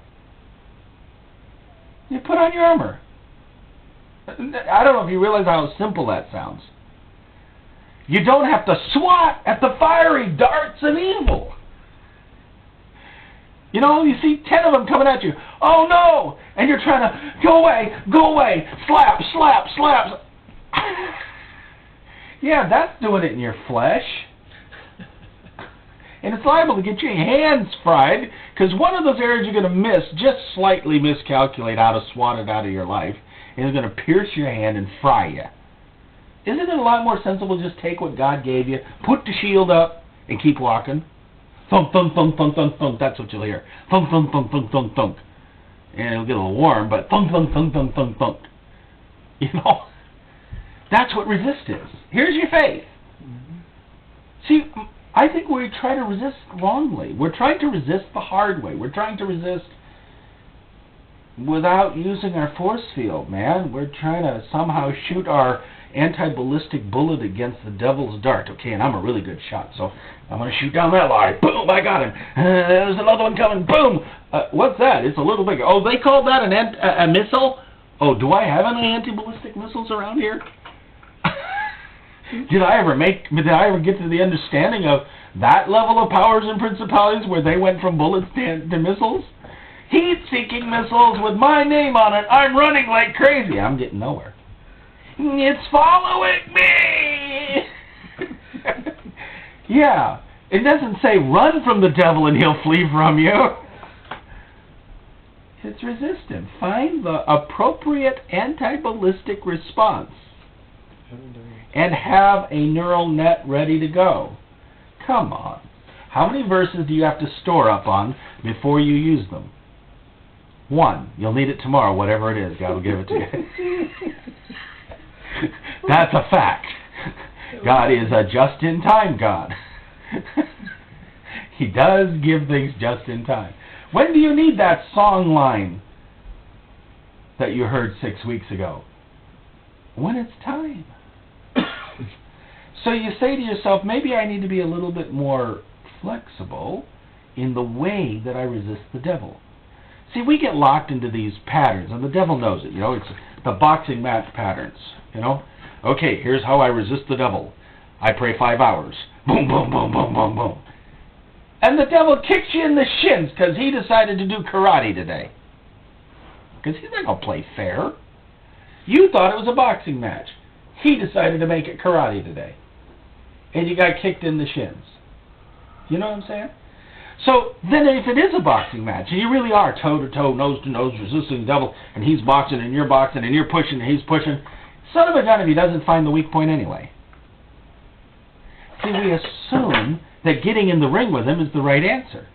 You put on your armor. I don't know if you realize how simple that sounds. You don't have to swat at the fiery darts of evil. You know, you see 10 of them coming at you. Oh no! And you're trying to go away, slap, slap, slap. Yeah, that's doing it in your flesh. And it's liable to get your hands fried, because one of those areas you're going to miss, just slightly miscalculate how to swat it out of your life, and it's going to pierce your hand and fry you. Isn't it a lot more sensible to just take what God gave you, put the shield up, and keep walking? Thunk, thunk, thunk, thunk, thunk, thunk, that's what you'll hear. Thunk, thunk, thunk, thunk, thunk, thunk. And it'll get a little warm, but thunk, thunk, thunk, thunk, thunk, thunk. You know? That's what resist is. Here's your faith. See, I think we try to resist wrongly. We're trying to resist the hard way. We're trying to resist without using our force field, man. We're trying to somehow shoot our anti-ballistic bullet against the devil's dart. Okay, and I'm a really good shot, so I'm going to shoot down that line. Boom, I got him. There's another one coming. Boom. What's that? It's a little bigger. Oh, they called that a missile? Oh, do I have any anti-ballistic missiles around here? Did I ever get to the understanding of that level of powers and principalities where they went from bullets to missiles? Heat-seeking missiles with my name on it. I'm running like crazy. I'm getting nowhere. It's following me! Yeah, it doesn't say run from the devil and he'll flee from you. It's resist him. Find the appropriate anti-ballistic response and have a neural net ready to go. Come on. How many verses do you have to store up on before you use them? 1. You'll need it tomorrow, whatever it is. God will give it to you. That's a fact. God is a just-in-time God. He does give things just in time. When do you need that song line that you heard 6 weeks ago? When it's time. So you say to yourself, maybe I need to be a little bit more flexible in the way that I resist the devil. See, we get locked into these patterns, and the devil knows it. It's the boxing match patterns. Okay, here's how I resist the devil. I pray 5 hours. Boom, boom, boom, boom, boom, boom. And the devil kicks you in the shins because he decided to do karate today. Because he's not going to play fair. You thought it was a boxing match. He decided to make it karate today. And you got kicked in the shins. You know what I'm saying? So then if it is a boxing match, and you really are toe-to-toe, nose-to-nose, resisting the devil, and he's boxing, and you're pushing, and he's pushing, son of a gun if he doesn't find the weak point anyway. See, we assume that getting in the ring with him is the right answer.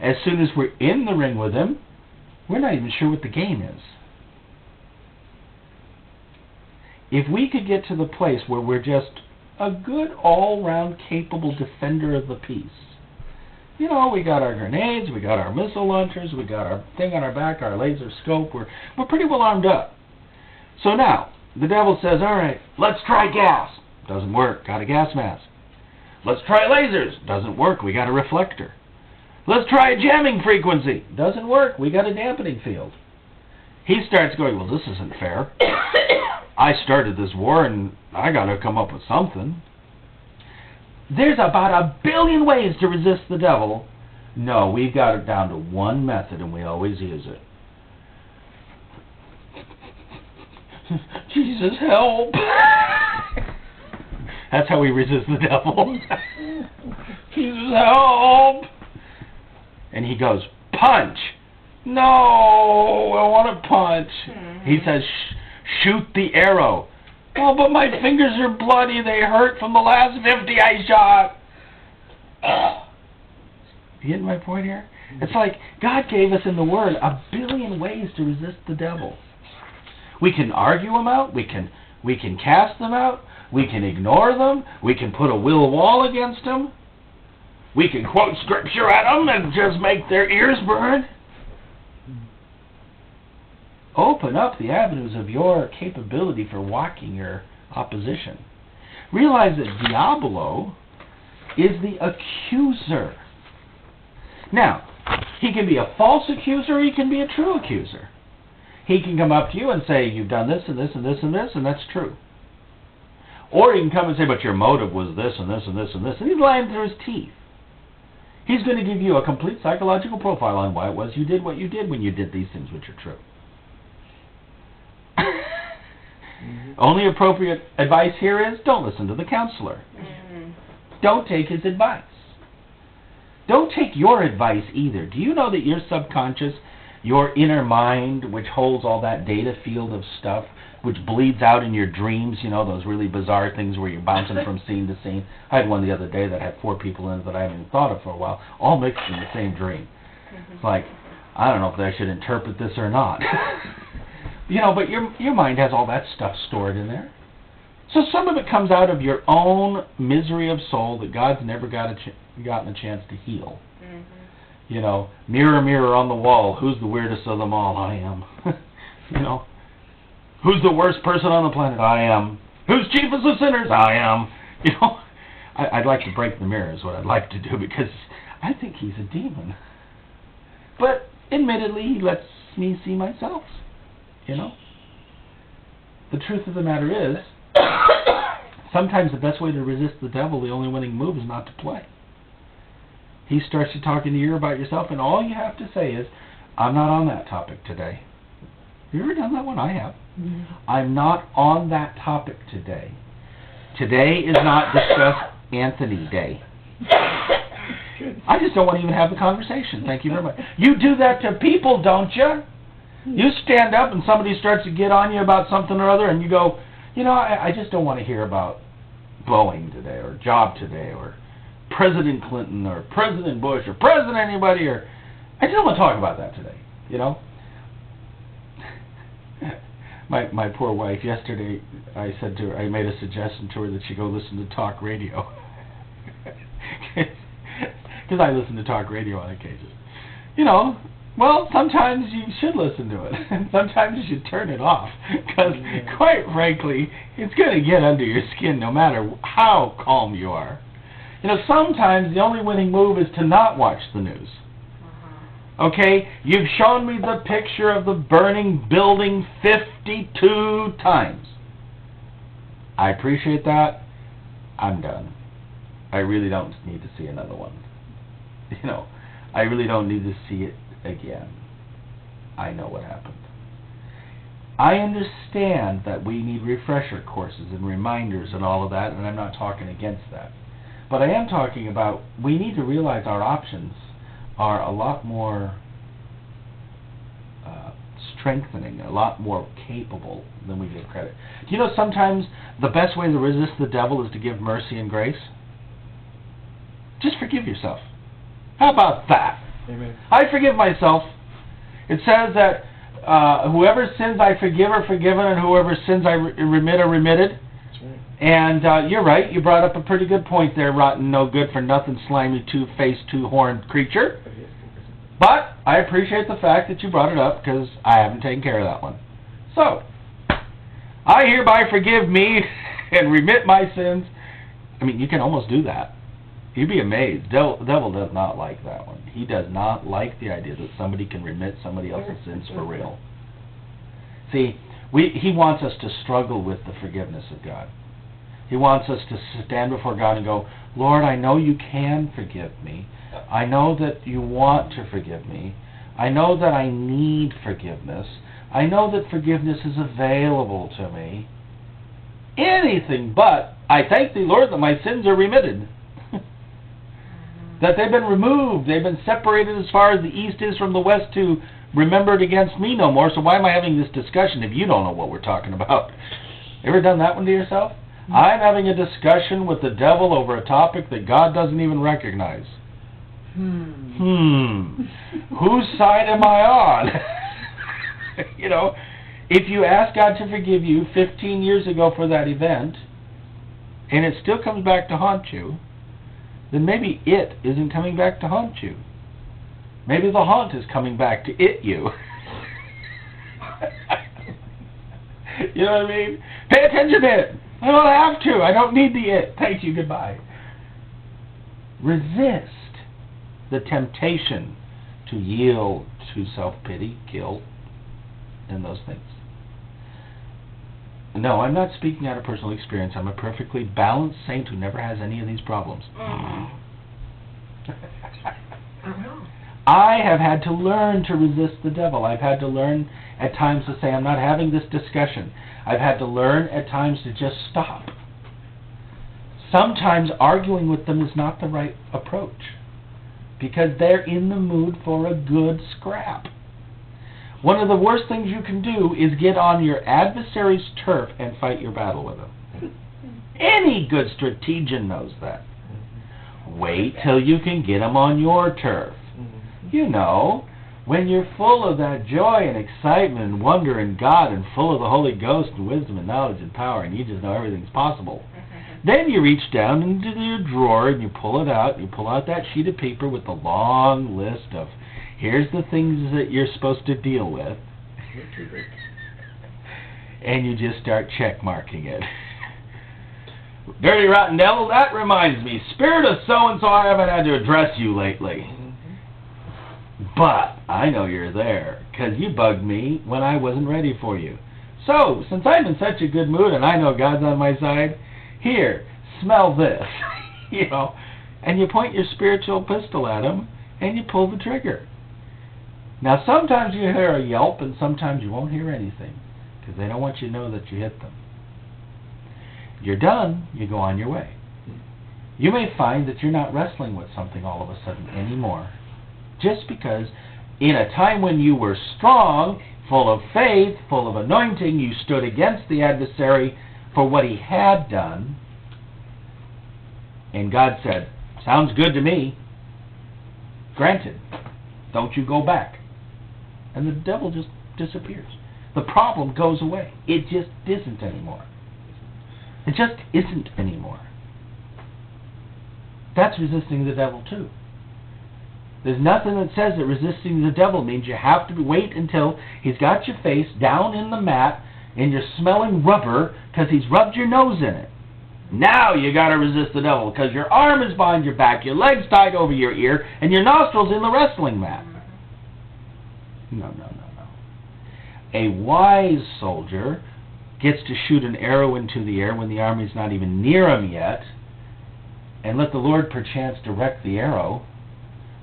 As soon as we're in the ring with him, we're not even sure what the game is. If we could get to the place where we're just a good all-round capable defender of the peace. We got our grenades, we got our missile launchers, we got our thing on our back, our laser scope, we're pretty well armed up. So now, the devil says, all right, let's try gas. Doesn't work, got a gas mask. Let's try lasers. Doesn't work, we got a reflector. Let's try a jamming frequency. Doesn't work, we got a dampening field. He starts going, well, this isn't fair. I started this war and I got to come up with something. There's about 1 billion ways to resist the devil. No, we've got it down to one method and we always use it. Jesus, help! That's how we resist the devil. Jesus, help! And he goes, punch! No, I want to punch. He says, shoot the arrow. Oh, but my fingers are bloody. They hurt from the last 50 I shot. You getting my point here? It's like God gave us in the Word 1 billion ways to resist the devil. We can argue them out. We can cast them out. We can ignore them. We can put a will wall against them. We can quote scripture at them and just make their ears burn. Open up the avenues of your capability for walking your opposition. Realize that Diablo is the accuser. Now, he can be a false accuser or he can be a true accuser. He can come up to you and say, you've done this and this and this and this, and that's true. Or he can come and say, but your motive was this and this and this and this, and he's lying through his teeth. He's going to give you a complete psychological profile on why it was you did what you did when you did these things which are true. Only appropriate advice here is don't listen to the counselor. Don't take his advice. Don't take your advice either. Do you know that your subconscious, your inner mind, which holds all that data field of stuff, which bleeds out in your dreams, those really bizarre things where you're bouncing from scene to scene. I had one the other day that had 4 people in it that I haven't even thought of for a while, all mixed in the same dream. It's like, I don't know if I should interpret this or not. But your mind has all that stuff stored in there. So some of it comes out of your own misery of soul that God's never gotten a chance to heal. Mirror, mirror on the wall, who's the weirdest of them all? I am. Who's the worst person on the planet? I am. Who's chiefest of sinners? I am. I'd like to break the mirror is what I'd like to do because I think he's a demon. But admittedly, he lets me see myself. The truth of the matter is, sometimes the best way to resist the devil, the only winning move, is not to play. He starts to talk in your ear about yourself, and all you have to say is, I'm not on that topic today. Have you ever done that one? I have. I'm not on that topic today. Today is not Discuss Anthony Day. I just don't want to even have the conversation. Thank you very much. You do that to people, don't you? You stand up and somebody starts to get on you about something or other, and you go, I just don't want to hear about Boeing today, or job today, or President Clinton, or President Bush, or President anybody, or I just don't want to talk about that today, My poor wife, yesterday, I said to her, I made a suggestion to her that she go listen to talk radio. Because I listen to talk radio on occasion. Well, sometimes you should listen to it. And sometimes you should turn it off. Because, quite frankly, it's going to get under your skin no matter how calm you are. You know, sometimes the only winning move is to not watch the news. Okay? You've shown me the picture of the burning building 52 times. I appreciate that. I'm done. I really don't need to see another one. You know, I really don't need to see it again. I know what happened. I understand that we need refresher courses and reminders and all of that, and I'm not talking against that. But I am talking about, we need to realize our options are a lot more strengthening, a lot more capable than we give credit. Do you know sometimes the best way to resist the devil is to give mercy and grace? Just forgive yourself. How about that? Amen. I forgive myself. It says that whoever sins I forgive are forgiven, and whoever sins I remit are remitted. That's right. And you're right, you brought up a pretty good point there, rotten, no good for nothing, slimy, two-faced, two-horned creature. But I appreciate the fact that you brought it up, because I haven't taken care of that one. So, I hereby forgive me and remit my sins. I mean, you can almost do that. You'd be amazed. Devil does not like that one. He does not like the idea that somebody can remit somebody else's sins for real. See, he wants us to struggle with the forgiveness of God. He wants us to stand before God and go, Lord, I know you can forgive me. I know that you want to forgive me. I know that I need forgiveness. I know that forgiveness is available to me. Anything but, I thank thee, Lord, that my sins are remitted. That they've been removed. They've been separated as far as the east is from the west to remembered against me no more. So why am I having this discussion if you don't know what we're talking about? Ever done that one to yourself? Mm-hmm. I'm having a discussion with the devil over a topic that God doesn't even recognize. Whose side am I on? You know, if you ask God to forgive you 15 years ago for that event, and it still comes back to haunt you, then maybe it isn't coming back to haunt you. Maybe the haunt is coming back to it you. You know what I mean? Pay attention to it. I don't have to. I don't need the it. Thank you. Goodbye. Resist the temptation to yield to self-pity, guilt, and those things. No, I'm not speaking out of personal experience. I'm a perfectly balanced saint who never has any of these problems. I have had to learn to resist the devil. I've had to learn at times to say, I'm not having this discussion. I've had to learn at times to just stop. Sometimes arguing with them is not the right approach, because they're in the mood for a good scrap. One of the worst things you can do is get on your adversary's turf and fight your battle with them. Any good strategian knows that. Wait till you can get them on your turf. You know, when you're full of that joy and excitement and wonder in God and full of the Holy Ghost and wisdom and knowledge and power, and you just know everything's possible, then you reach down into your drawer and you pull it out, and you pull out that sheet of paper with the long list of, here's the things that you're supposed to deal with, and you just start check-marking it. Dirty rotten devil, that reminds me, spirit of so-and-so, I haven't had to address you lately. But I know you're there, because you bugged me when I wasn't ready for you. So, since I'm in such a good mood and I know God's on my side, here, smell this. You know, and you point your spiritual pistol at him, and you pull the trigger. Now, sometimes you hear a yelp, and sometimes you won't hear anything, because they don't want you to know that you hit them. You're done, you go on your way. You may find that you're not wrestling with something all of a sudden anymore, just because in a time when you were strong, full of faith, full of anointing, you stood against the adversary for what he had done, and God said, sounds good to me. Granted, don't you go back. And the devil just disappears. The problem goes away. It just isn't anymore. It just isn't anymore. That's resisting the devil too. There's nothing that says that resisting the devil means you have to wait until he's got your face down in the mat and you're smelling rubber because he's rubbed your nose in it. Now you got to resist the devil because your arm is behind your back, your legs tied over your ear, and your nostrils in the wrestling mat. No, no, no, no. A wise soldier gets to shoot an arrow into the air when the army's not even near him yet, and let the Lord perchance direct the arrow,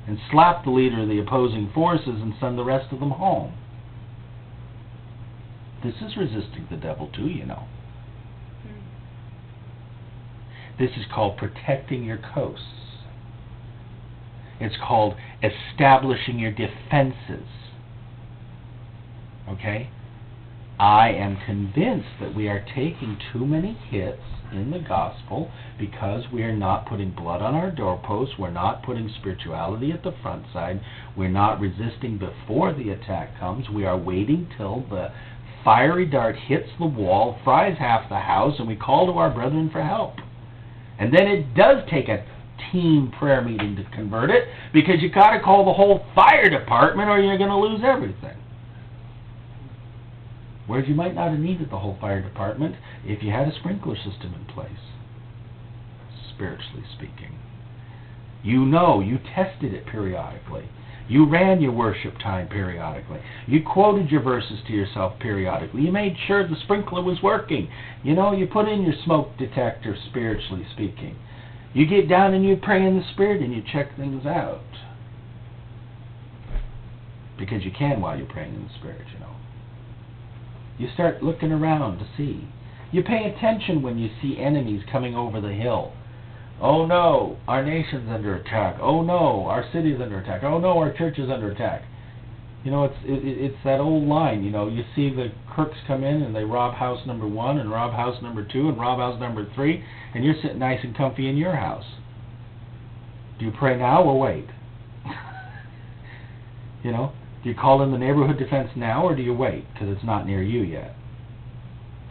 and slap the leader of the opposing forces and send the rest of them home. This is resisting the devil too, you know. This is called protecting your coasts. It's called establishing your defenses. Okay? I am convinced that we are taking too many hits in the gospel because we are not putting blood on our doorposts, we're not putting spirituality at the front side, we're not resisting before the attack comes, we are waiting till the fiery dart hits the wall, fries half the house, and we call to our brethren for help. And then it does take a team prayer meeting to convert it, because you got to call the whole fire department or you're going to lose everything. Whereas you might not have needed the whole fire department if you had a sprinkler system in place, spiritually speaking. You know, you tested it periodically. You ran your worship time periodically. You quoted your verses to yourself periodically. You made sure the sprinkler was working. You know, you put in your smoke detector, spiritually speaking. You get down and you pray in the Spirit and you check things out. Because you can while you're praying in the Spirit, you know. You start looking around to see. You pay attention when you see enemies coming over the hill. Oh no, our nation's under attack. Oh no, our city's under attack. Oh no, our church is under attack. You know, it's that old line, you know, you see the crooks come in and they rob house number 1 and rob house number 2 and rob house number 3, and you're sitting nice and comfy in your house. Do you pray now or wait? You know, do you call in the neighborhood defense now or do you wait because it's not near you yet?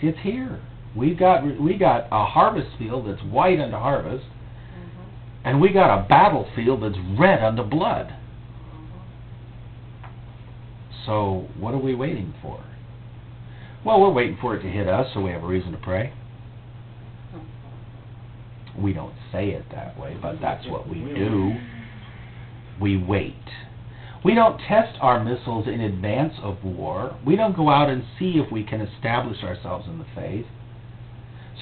It's here. We got a harvest field that's white unto harvest, and we got a battlefield that's red unto blood. So what are we waiting for? Well, we're waiting for it to hit us so we have a reason to pray. We don't say it that way, but that's what we do. We wait. We don't test our missiles in advance of war. We don't go out and see if we can establish ourselves in the faith,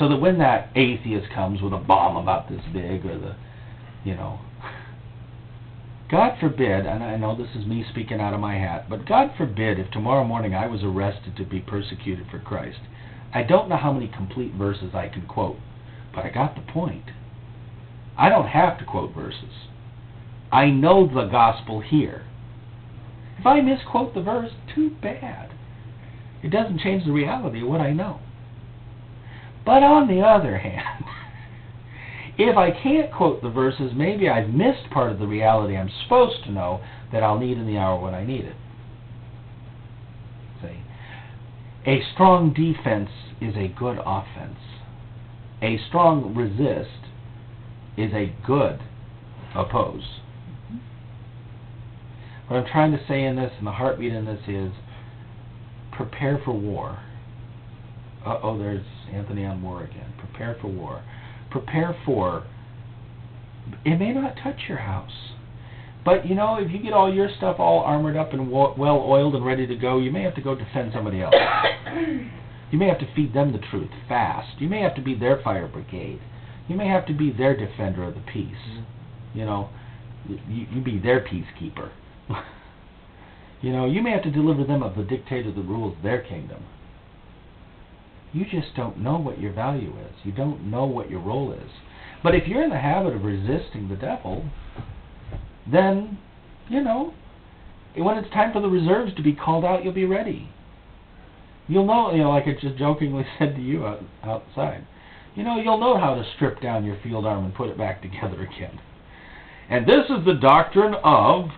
so that when that atheist comes with a bomb about this big, or the, you know, God forbid, and I know this is me speaking out of my hat, but God forbid if tomorrow morning I was arrested to be persecuted for Christ. I don't know how many complete verses I can quote, but I got the point. I don't have to quote verses. I know the gospel here. If I misquote the verse, too bad. It doesn't change the reality of what I know. But on the other hand, if I can't quote the verses, maybe I've missed part of the reality I'm supposed to know that I'll need in the hour when I need it. See? A strong defense is a good offense. A strong resist is a good oppose. What I'm trying to say in this, and the heartbeat in this, is prepare for war. Uh-oh, there's Anthony on war again. Prepare for war. Prepare for, it may not touch your house, but you know, if you get all your stuff all armored up and well oiled and ready to go, you may have to go defend somebody else. You may have to feed them the truth fast. You may have to be their fire brigade. You may have to be their defender of the peace. You know, you be their peacekeeper. You know, you may have to deliver them of the dictator that rules their kingdom. You just don't know what your value is. You don't know what your role is. But if you're in the habit of resisting the devil, then, you know, when it's time for the reserves to be called out, you'll be ready. You'll know, you know, like I just jokingly said to you outside, you know, you'll know how to strip down your field arm and put it back together again. And this is the doctrine of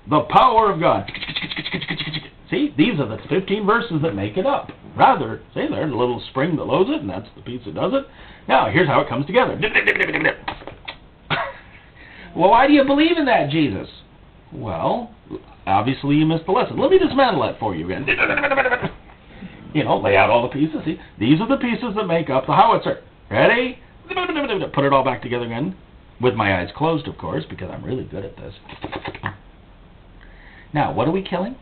the power of God. See, these are the 15 verses that make it up. Rather, see, there's a little spring that loads it, and that's the piece that does it. Now, here's how it comes together. Well, why do you believe in that, Jesus? Well, obviously you missed the lesson. Let me dismantle that for you again. You know, lay out all the pieces. See, these are the pieces that make up the howitzer. Ready? Put it all back together again, with my eyes closed, of course, because I'm really good at this. Now, what are we killing?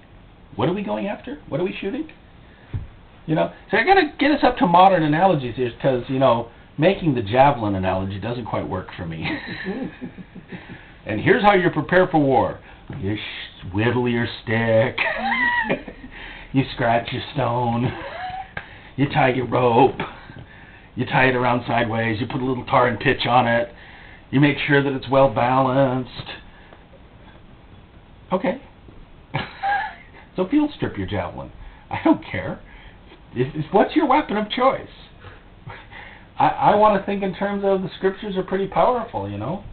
What are we going after? What are we shooting? You know, so I got to get us up to modern analogies here, because, you know, making the javelin analogy doesn't quite work for me. And here's how you prepare for war. You whittle your stick. You scratch your stone. You tie your rope. You tie it around sideways. You put a little tar and pitch on it. You make sure that it's well balanced. Okay. So field strip your javelin. I don't care. What's your weapon of choice? I want to think in terms of the scriptures are pretty powerful, you know.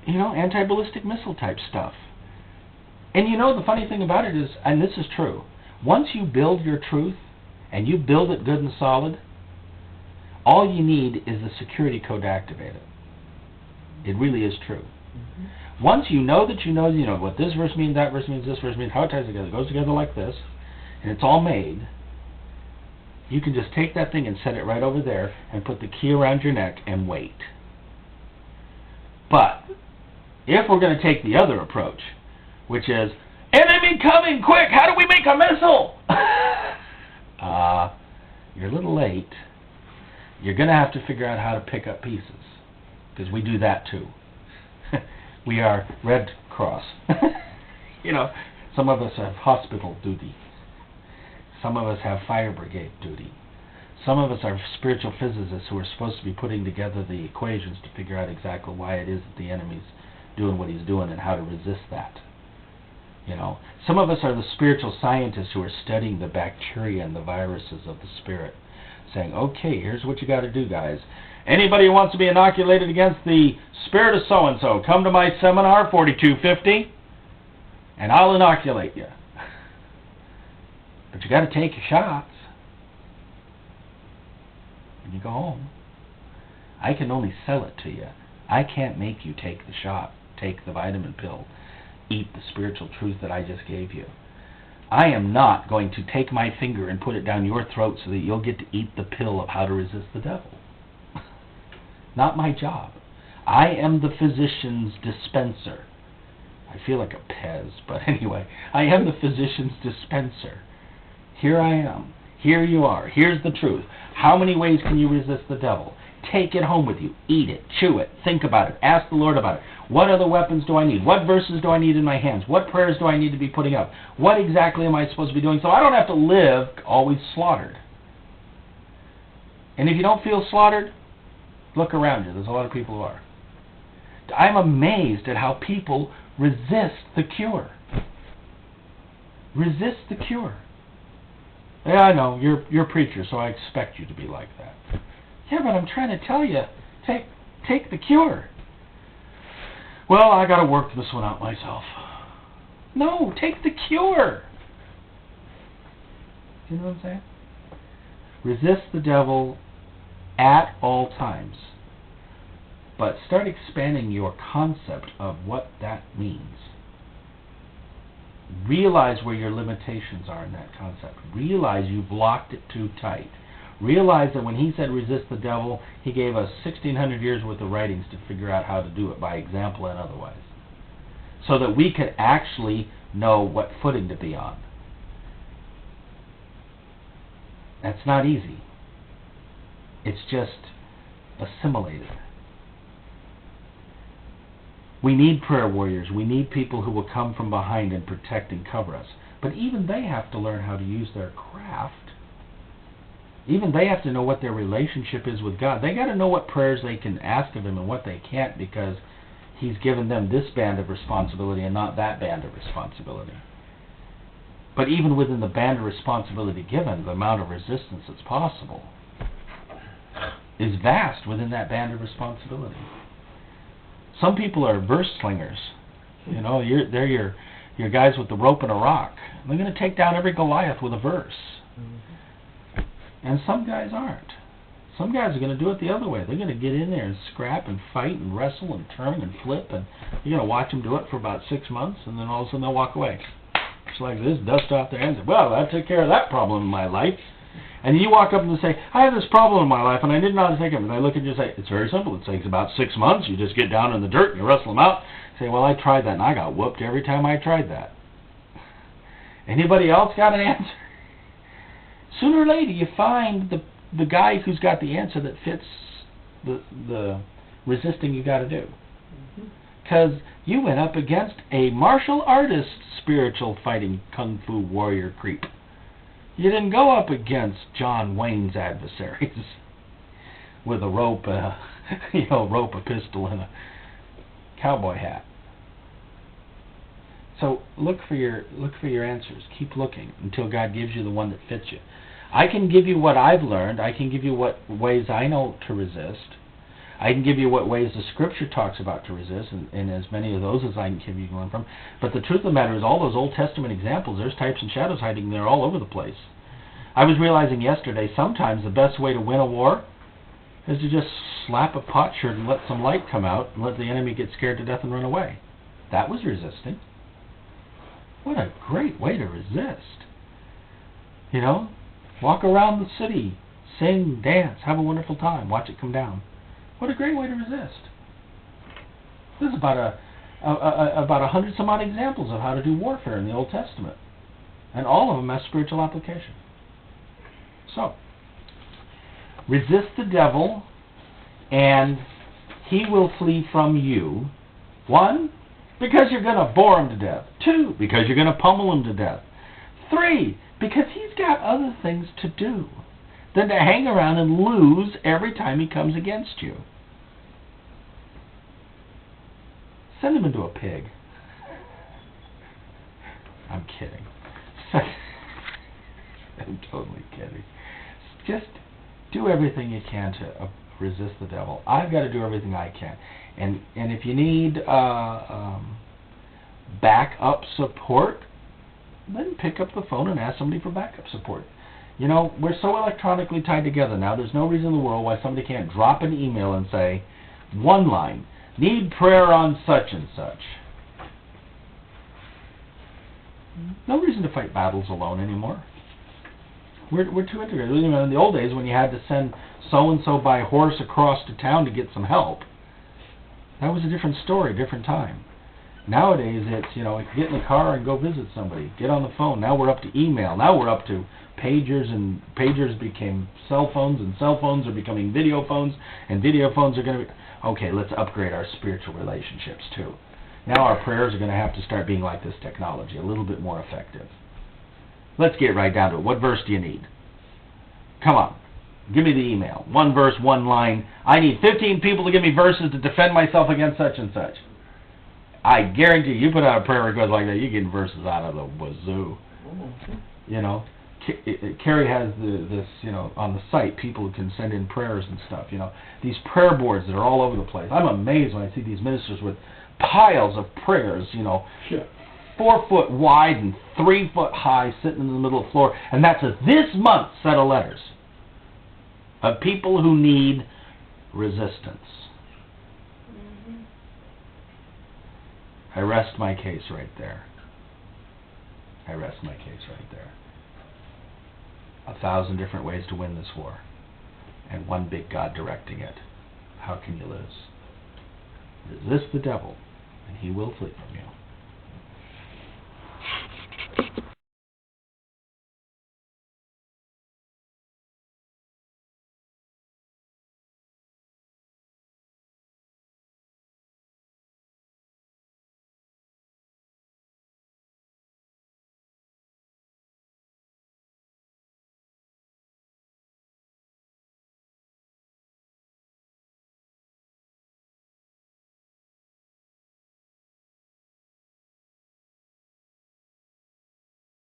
You know, anti-ballistic missile type stuff. And you know, the funny thing about it is, and this is true, once you build your truth, and you build it good and solid, all you need is the security code to activate it. It really is true. Mm-hmm. Once you know that you know what this verse means, that verse means, this verse means, how it ties together, it goes together like this, and it's all made, you can just take that thing and set it right over there and put the key around your neck and wait. But if we're going to take the other approach, which is, enemy coming, quick, how do we make a missile? You're a little late. You're going to have to figure out how to pick up pieces, because we do that too. We are Red Cross. You know, some of us have hospital duty. Some of us have fire brigade duty. Some of us are spiritual physicists who are supposed to be putting together the equations to figure out exactly why it is that the enemy's doing what he's doing and how to resist that. You know, some of us are the spiritual scientists who are studying the bacteria and the viruses of the spirit, saying, okay, here's what you got to do, guys. Anybody who wants to be inoculated against the spirit of so-and-so, come to my seminar, 4250, and I'll inoculate you. But you got to take your shots when you go home. I can only sell it to you. I can't make you take the shot, take the vitamin pill, eat the spiritual truth that I just gave you. I am not going to take my finger and put it down your throat so that you'll get to eat the pill of how to resist the devil. Not my job. I am the physician's dispenser. I feel like a Pez, but anyway, I am the physician's dispenser. Here I am. Here you are. Here's the truth. How many ways can you resist the devil? Take it home with you. Eat it. Chew it. Think about it. Ask the Lord about it. What other weapons do I need? What verses do I need in my hands? What prayers do I need to be putting up? What exactly am I supposed to be doing so I don't have to live always slaughtered? And if you don't feel slaughtered, look around you. There's a lot of people who are. I'm amazed at how people resist the cure. Resist the cure. Yeah, I know, you're a preacher, so I expect you to be like that. Yeah, but I'm trying to tell you, take the cure. Well, I got to work this one out myself. No, take the cure. You know what I'm saying? Resist the devil at all times. But start expanding your concept of what that means. Realize where your limitations are in that concept. Realize you've locked it too tight. Realize that when he said resist the devil, he gave us 1,600 years worth of writings to figure out how to do it by example and otherwise. So that we could actually know what footing to be on. That's not easy. It's just assimilated. We need prayer warriors. We need people who will come from behind and protect and cover us. But even they have to learn how to use their craft. Even they have to know what their relationship is with God. They got to know what prayers they can ask of Him and what they can't, because He's given them this band of responsibility and not that band of responsibility. But even within the band of responsibility given, the amount of resistance that's possible is vast within that band of responsibility. Some people are verse slingers. You know, they're your guys with the rope and a rock. They're going to take down every Goliath with a verse. Mm-hmm. And some guys aren't. Some guys are going to do it the other way. They're going to get in there and scrap and fight and wrestle and turn and flip, and you're going to watch them do it for about 6 months, and then all of a sudden they'll walk away. It's like this, dust off their hands. Well, I took care of that problem in my life. And you walk up and say, I have this problem in my life and I didn't know how to take it. And I look at you and say, it's very simple. It takes about 6 months. You just get down in the dirt and you wrestle them out. Say, well, I tried that and I got whooped every time I tried that. Anybody else got an answer? Sooner or later you find the guy who's got the answer that fits the resisting you got to do. Because you went up against a martial artist spiritual fighting kung fu warrior creep. You didn't go up against John Wayne's adversaries with a rope, rope, a pistol, and a cowboy hat. So look for your answers. Keep looking until God gives you the one that fits you. I can give you what I've learned. I can give you what ways I know to resist. I can give you what ways the Scripture talks about to resist, and as many of those as I can give you one from. But the truth of the matter is, all those Old Testament examples, there's types and shadows hiding there all over the place. I was realizing yesterday, sometimes the best way to win a war is to just slap a potsherd and let some light come out and let the enemy get scared to death and run away. That was resisting. What a great way to resist. Walk around the city, sing, dance, have a wonderful time, watch it come down. What a great way to resist. There's about 100 some odd examples of how to do warfare in the Old Testament. And all of them have spiritual application. So, resist the devil and he will flee from you. 1, because you're going to bore him to death. 2, because you're going to pummel him to death. 3, because he's got other things to do than to hang around and lose every time he comes against you. Send him into a pig. I'm kidding. I'm totally kidding. Just do everything you can to resist the devil. I've got to do everything I can. And if you need backup support, then pick up the phone and ask somebody for backup support. We're so electronically tied together now, there's no reason in the world why somebody can't drop an email and say, one line, need prayer on such and such. No reason to fight battles alone anymore. We're too integrated. In the old days when you had to send so-and-so by horse across to town to get some help, that was a different story, different time. Nowadays it's, get in the car and go visit somebody. Get on the phone. Now we're up to email. Now we're up to pagers, and pagers became cell phones, and cell phones are becoming video phones, and video phones are going to be... Okay, let's upgrade our spiritual relationships too. Now our prayers are going to have to start being like this technology, a little bit more effective. Let's get right down to it. What verse do you need? Come on. Give me the email. 1 verse, 1 line. I need 15 people to give me verses to defend myself against such and such. I guarantee you put out a prayer request like that, you're getting verses out of the wazoo. Carrie has this, on the site, people who can send in prayers and stuff, These prayer boards that are all over the place. I'm amazed when I see these ministers with piles of prayers, Sure. 4 foot wide and 3 foot high sitting in the middle of the floor. And that's a this month set of letters of people who need resistance. Mm-hmm. I rest my case right there. I rest my case right there. 1,000 different ways to win this war, and one big God directing it. How can you lose? Resist the devil, and he will flee from you.